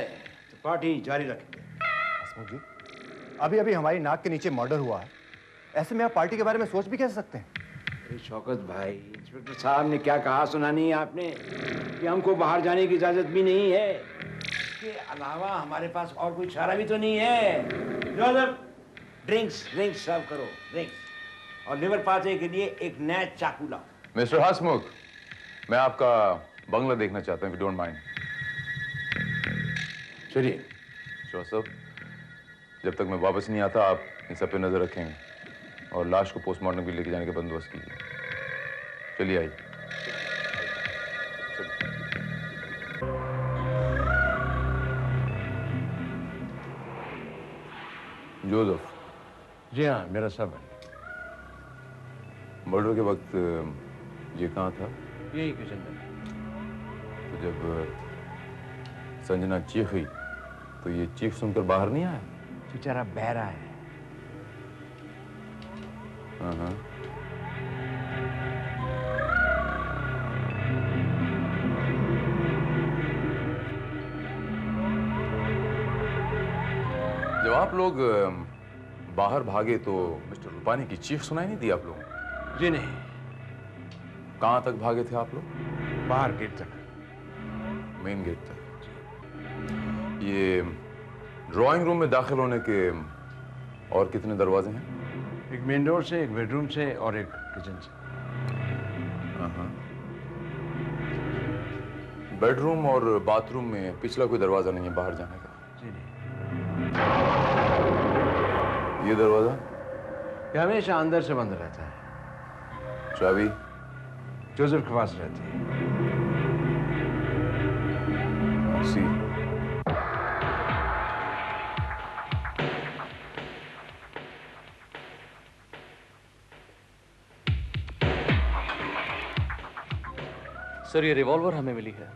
तो पार्टी जारी रखेंगे। हसमुख जी, अभी अभी हमारी नाक के नीचे मर्डर हुआ है, ऐसे में आप पार्टी के बारे में सोच भी कैसे सकते हैं? अरे शौकत भाई, इंस्पेक्टर साहब ने क्या कहा सुना नहीं आपने कि हमको बाहर जाने की इजाजत भी नहीं है। इसके अलावा हमारे पास और कोई चारा भी तो नहीं है। जोसेफ, ड्रिंक्स सर्व करो, ड्रिंक्स, और लिवर पार्टी के लिए एक नया चाकू लाओ। मिस्टर हसमुख, मैं आपका बंगला देखना चाहता हूँ, if you don't mind। चलिए। जोसेफ, जब तक मैं वापस नहीं आता आप इन सब पे नजर रखेंगे और लाश को पोस्टमार्टम के लेके जाने का बंदोबस्त कीजिए। चलिए आइए। जोसेफ। जी हाँ, मेरा सब है। मर्डर के वक्त ये कहाँ था? यही किचन में। तो जब संजना चीखी तो ये चीख सुनकर बाहर नहीं आया? बेचारा बहरा है। हाँ। जब आप लोग बाहर भागे तो मिस्टर रूपानी की चीख सुनाई नहीं दी आप लोगों को? जी नहीं। कहाँ तक भागे थे आप लोग? बाहर गेट तक, मेन गेट तक। ये ड्राइंग रूम में दाखिल होने के और कितने दरवाजे हैं? एक मेन डोर से, एक बेडरूम से और एक किचन से। बेडरूम और बाथरूम में पिछला कोई दरवाजा नहीं है बाहर जाने का? जी नहीं। ये दरवाजा? ये हमेशा अंदर से बंद रहता है। चाबी? जोसेफ के पास रहती है। सी। सर, ये रिवॉल्वर हमें मिली है।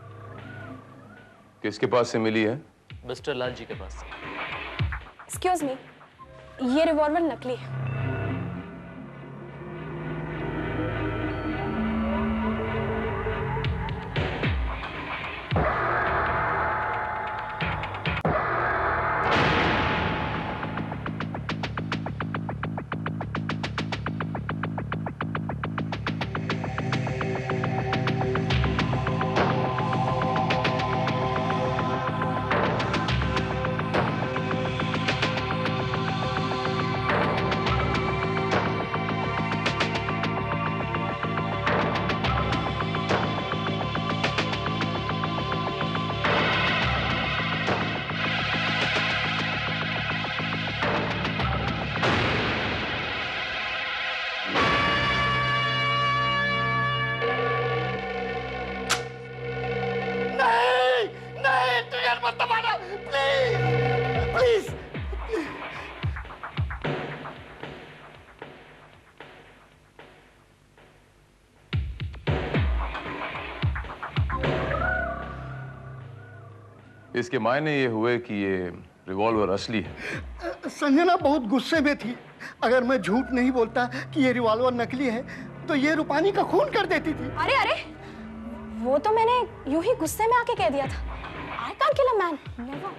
किसके पास से मिली है? मिस्टर लाल जी के पास से। एक्सक्यूज मी, ये रिवॉल्वर नकली है। इसके मायने ये हुए कि ये रिवॉल्वर असली है। संजना बहुत गुस्से में थी। अगर मैं झूठ नहीं बोलता कि ये रिवॉल्वर नकली है तो ये रूपानी का खून कर देती थी। अरे अरे, वो तो मैंने यूं ही गुस्से में आके कह दिया था। I can't kill a man, never.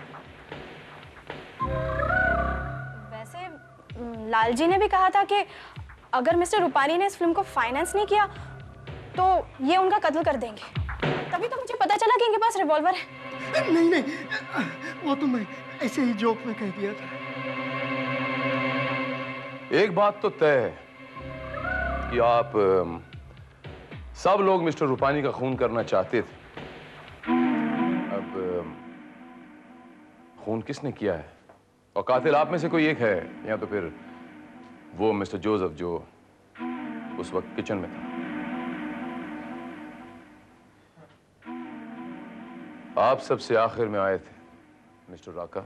वैसे लालजी ने भी कहा था कि अगर मिस्टर रूपानी ने इस फिल्म को फाइनेंस नहीं किया तो ये उनका कत्ल कर देंगे। तभी तो मुझे पता चला कि इनके पास रिवॉल्वर है। नहीं नहीं, वो तो मैं ऐसे ही जोक में कह दिया था। एक बात तो तय है कि आप सब लोग मिस्टर रूपानी का खून करना चाहते थे। अब खून किसने किया है? और कातिल आप में से कोई एक है या तो फिर वो मिस्टर जोसेफ जो उस वक्त किचन में था। आप सबसे आखिर में आए थे मिस्टर राका।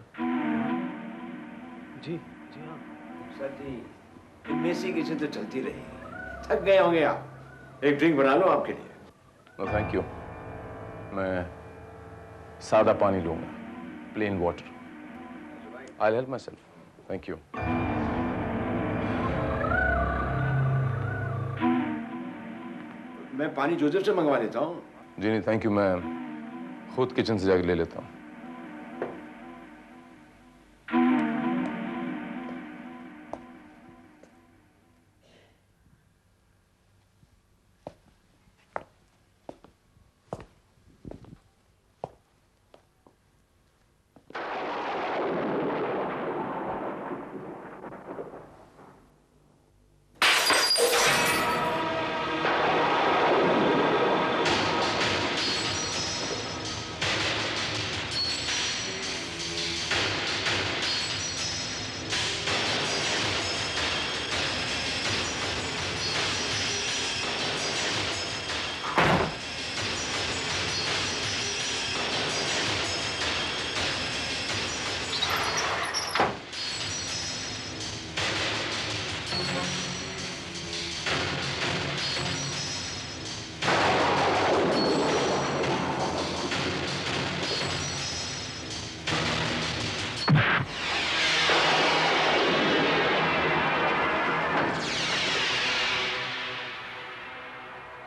जी जी हाँ सर जी, मेसी किचन तो चलती रही। थक गए होंगे आप, एक ड्रिंक बना लो आपके लिए। नो थैंक यू, मैं सादा पानी लूंगा, plain water. I help my self, thank you. मैं पानी जोसेफ से मंगवा लेता हूँ। जी नहीं थैंक यू, मैं खुद किचन से जाकर ले लेता हूँ।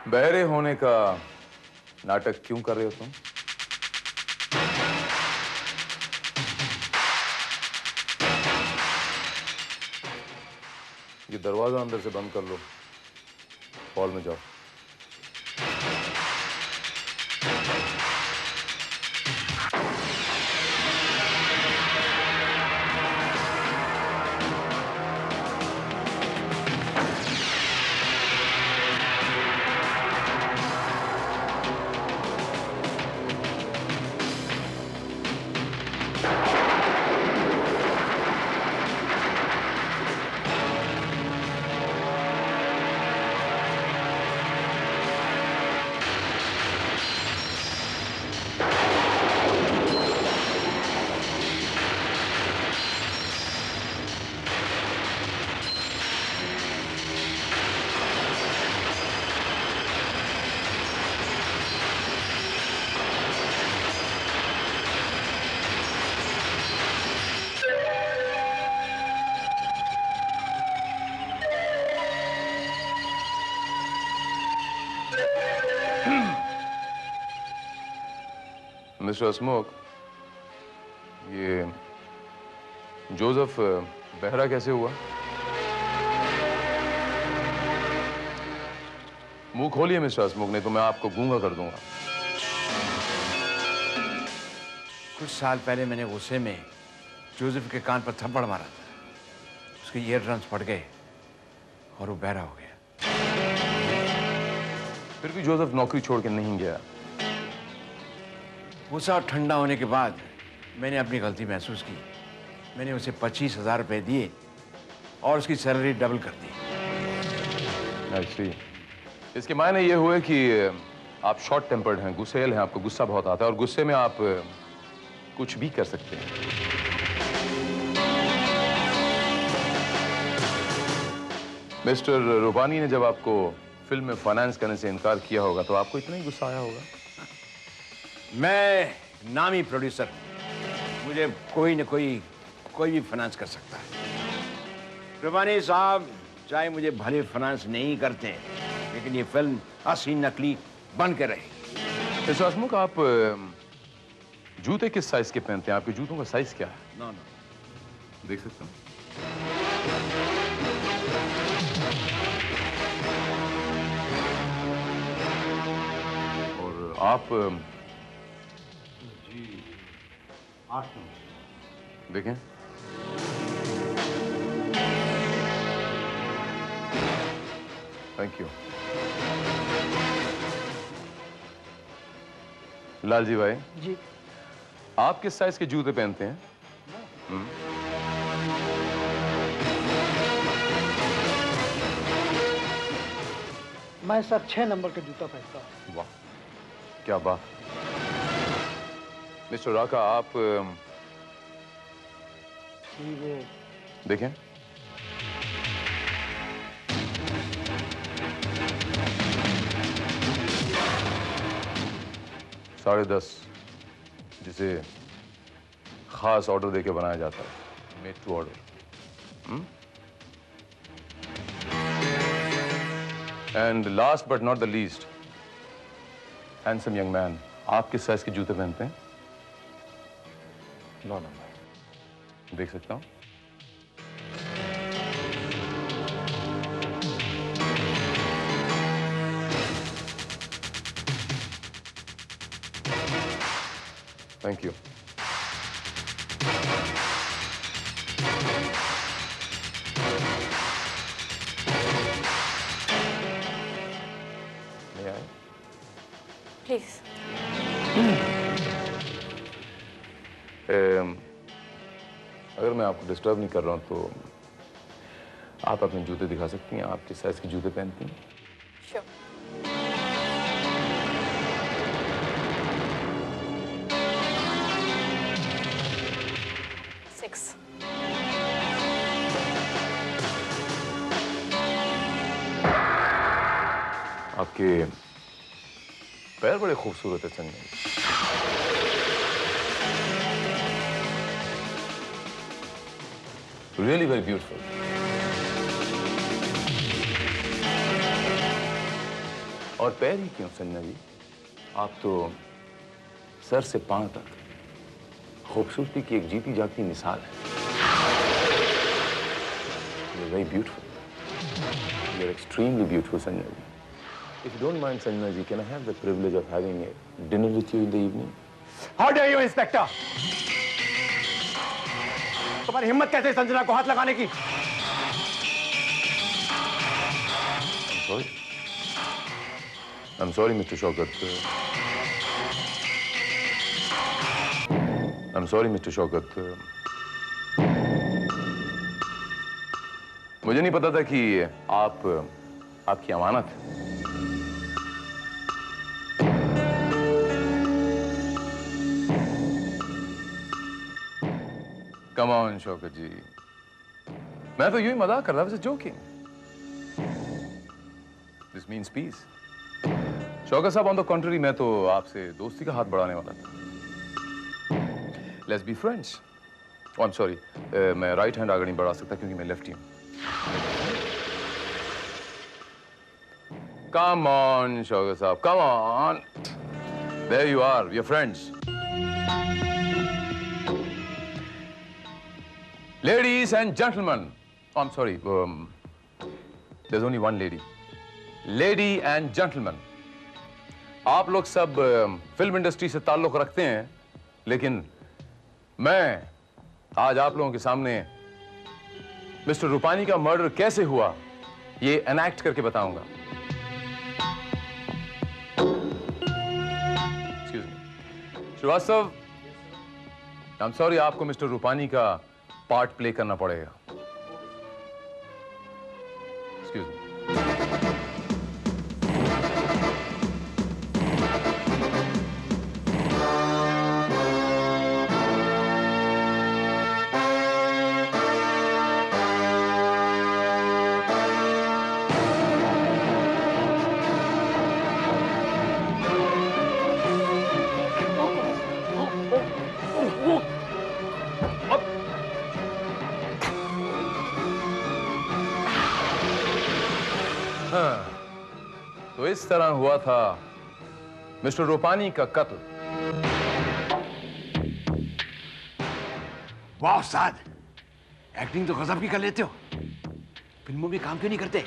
बहरे होने का नाटक क्यों कर रहे हो तुम? ये दरवाजा अंदर से बंद कर लो, हॉल में जाओ। मिस्टर हसमुख, ये जोसेफ बहरा कैसे हुआ? मुंह खोलिए मिस्टर हसमुख, नहीं तो मैं आपको गूंगा कर दूंगा। कुछ साल पहले मैंने गुस्से में जोसेफ के कान पर थप्पड़ मारा था। उसके ईयर ड्रम्स फट गए और वो बहरा हो गया। फिर भी जोसेफ नौकरी छोड़ के नहीं गया। गुस्सा ठंडा होने के बाद मैंने अपनी गलती महसूस की। मैंने उसे 25,000 रुपए दिए और उसकी सैलरी डबल कर दी। अच्छी, इसके मायने ये हुए कि आप शॉर्ट टेम्पर्ड हैं, गुस्सेल हैं, आपको गुस्सा बहुत आता है और गुस्से में आप कुछ भी कर सकते हैं। मिस्टर रूपानी ने जब आपको फिल्म में फाइनेंस करने से इनकार किया होगा तो आपको इतना ही गुस्सा आया होगा। मैं नामी प्रोड्यूसर हूं। मुझे कोई न कोई भी फाइनेंस कर सकता है। रूपानी साहब चाहे मुझे भले फाइनेंस नहीं करते, लेकिन ये फिल्म असली नकली बन के रही। मिस्टर हसमुख, आप जूते किस साइज के पहनते हैं? आपके जूतों का साइज क्या है? नो देख सकता हूँ। और आप जी 8 नंबर। देखें। Thank you. लालजी भाई जी, आप किस साइज के जूते पहनते हैं? मैं सर 6 नंबर का जूता पहनता हूँ। वाह, क्या बात। मिस्टर राका, आप जी वो देखें। $10.5, जिसे खास ऑर्डर देके बनाया जाता है, made to order. And last but not the least, handsome young man, आप किस साइज के जूते पहनते हैं? 9 नंबर। देख सकता हूं। Thank you. ले आए? प्लीज। अगर मैं आपको डिस्टर्ब नहीं कर रहा हूं तो आप अपने जूते दिखा सकती हैं? आप किस साइज के जूते पहनती हैं? श्योर। आपके पैर बड़े खूबसूरत है संजय। Really very beautiful. और पैर ही क्यों संजय जी, आप तो सर से पांव तक खूबसूरती की एक जीती जागती मिसाल है। You're very beautiful. You're extremely beautiful, Sanjay ji. If you don't mind, Sanjay ji, can I have the privilege of having a dinner with you in the evening? How dare you, inspector? तुम्हारी हिम्मत कैसे संजना को हाथ लगाने की? I'm sorry. I'm sorry, Mr. Shaukat. I'm sorry, Mr. Shaukat. मुझे नहीं पता था कि आपकी अमानत है। Come on, शौकत जी, मैं तो यूं ही मजाक कर रहा था, joking. This means peace. Shaukat साहब, on the contrary, मैं तो आपसे दोस्ती का हाथ बढ़ाने वाला था। Let's be friends. Oh, I'm sorry. मैं राइट हैंड आगे नहीं बढ़ा सकता क्योंकि मैं लेफ्टी हूँ। Come on, शौकत साहब, come on. There you are, we're friends. Ladies and gentlemen, oh, I'm sorry, there's only one lady. Lady and gentlemen, आप लोग सब फिल्म इंडस्ट्री से ताल्लुक रखते हैं, लेकिन मैं आज आप लोगों के सामने मिस्टर रूपानी का मर्डर कैसे हुआ ये एनैक्ट करके बताऊंगा। Excuse me. Srivastava, I'm sorry, आपको मिस्टर रूपानी का पार्ट प्ले करना पड़ेगा। Excuse me. तो इस तरह हुआ था मिस्टर रूपानी का कत्ल। वाह उस्ताद, एक्टिंग तो गजब की कर लेते हो। फिल्मों में काम क्यों नहीं करते?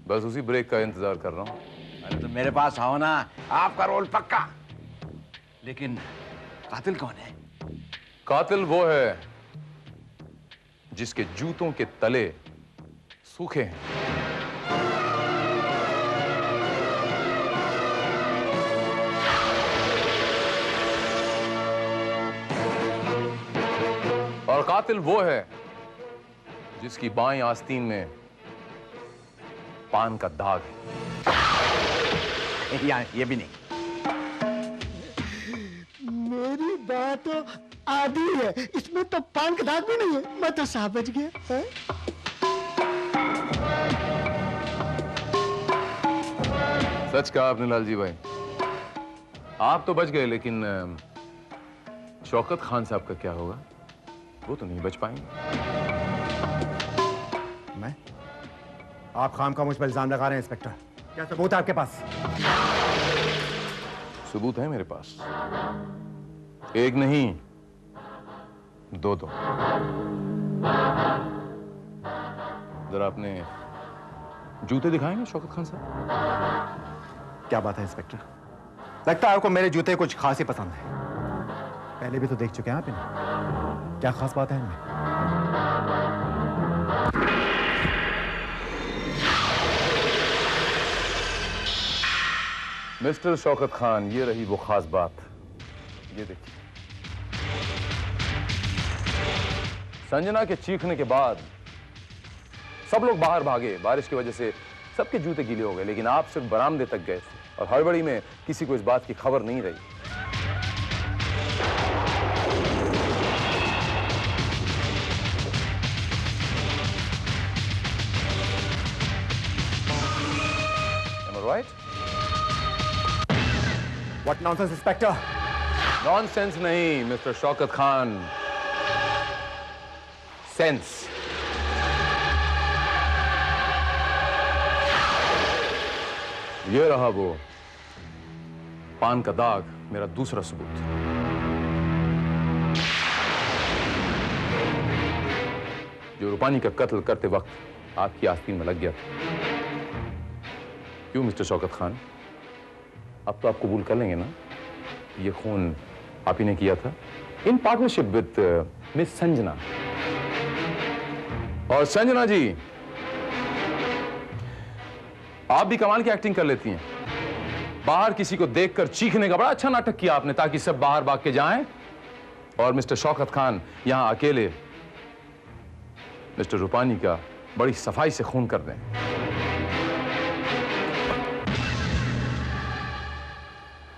बस उसी ब्रेक का इंतजार कर रहा हूं। अरे तो मेरे पास आओ ना, आपका रोल पक्का। लेकिन कातिल कौन है? कातिल वो है जिसके जूतों के तले सूखे हैं। और कातिल वो है जिसकी बाईं आस्तीन में पान का दाग है। ये भी नहीं। मेरी बात आधी है, इसमें तो पान का दाग भी नहीं है। मैं तो समझ गया है? सच कहा आपने लालजी भाई, आप तो बच गए, लेकिन शौकत खान साहब का क्या होगा? वो तो नहीं बच पाएंगे। मैं? आप खाम का मुझ पर इल्जाम लगा रहे हैं इंस्पेक्टर। क्या सबूत है आपके पास? सबूत है मेरे पास, एक नहीं दो। जरा अपने जूते दिखाएंगे शौकत खान साहब? क्या बात है इंस्पेक्टर, लगता है आपको मेरे जूते कुछ खास ही पसंद है। पहले भी तो देख चुके हैं आप इन्हें, क्या खास बात है इनमें? मिस्टर शौकत खान, ये रही वो खास बात। ये देखिए, संजना के चीखने के बाद सब लोग बाहर भागे। बारिश की वजह से सबके जूते गीले हो गए, लेकिन आप सिर्फ बरामदे तक गए थे और हड़बड़ी में किसी को इस बात की खबर नहीं रही। Am I right? What nonsense, inspector? Nonsense नहीं मिस्टर शौकत खान, सेंस। ये रहा वो पान का दाग, मेरा दूसरा सबूत। जो रूपानी का कत्ल करते वक्त आपकी आस्तीन में लग गया था। क्यों मिस्टर शौकत खान, अब तो आप कबूल कर लेंगे ना, ये खून आप ही ने किया था in partnership with miss Sanjana. और संजना जी, आप भी कमाल की एक्टिंग कर लेती हैं। बाहर किसी को देखकर चीखने का बड़ा अच्छा नाटक किया आपने, ताकि सब बाहर भाग के जाएं, और मिस्टर शौकत खान यहां अकेले मिस्टर रूपानी का बड़ी सफाई से खून कर दें।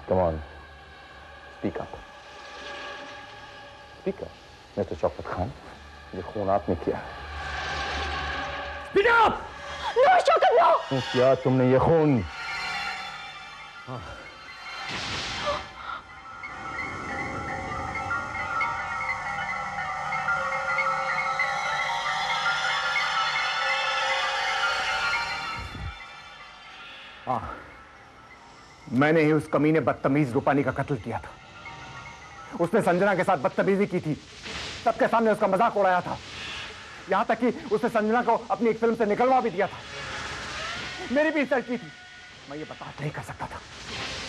Come on, speak up. Speak up, mister Shaukat Khan, ये खून आपने किया। Speak up! No, Shaukat, no! क्या तुमने ये खून? हाँ, मैंने ही उस कमीने बदतमीज रूपानी का कत्ल किया था। उसने संजना के साथ बदतमीजी की थी, सबके सामने उसका मजाक उड़ाया था, यहां तक कि उसने संजना को अपनी एक फिल्म से निकलवा भी दिया था। मेरी भी इंसल्ट की थी, मैं ये बर्दाश्त नहीं कर सकता था,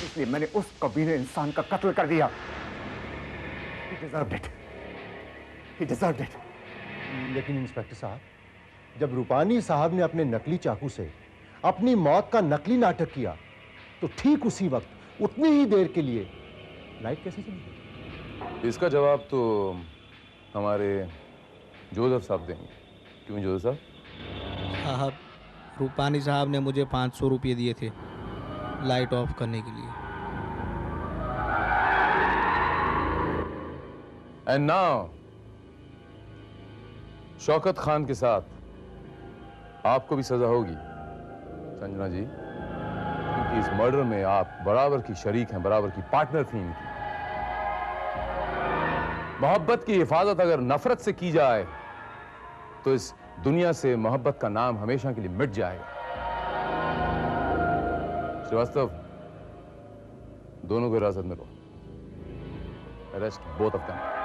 इसलिए मैंने उस कमीने इंसान का कत्ल कर दिया। He deserved it. He deserved it. लेकिन इंस्पेक्टर साहब, जब रूपानी साहब ने अपने नकली चाकू से अपनी मौत का नकली नाटक किया, तो ठीक उसी वक्त उतनी ही देर के लिए लाइट कैसे चली? इसका जवाब तो हमारे जोसेफ साहब देंगे। क्यों जोसेफ साहब? साहब, रूपानी साहब ने मुझे 500 रुपये दिए थे लाइट ऑफ करने के लिए। एंड नाउ शौकत खान के साथ आपको भी सजा होगी संजना जी, क्योंकि इस मर्डर में आप बराबर की शरीक हैं, बराबर की पार्टनर थी इनकी। मोहब्बत की हिफाजत अगर नफरत से की जाए तो इस दुनिया से मोहब्बत का नाम हमेशा के लिए मिट जाएगा। श्रीवास्तव, दोनों को हिरासत में लो। Arrest both of them.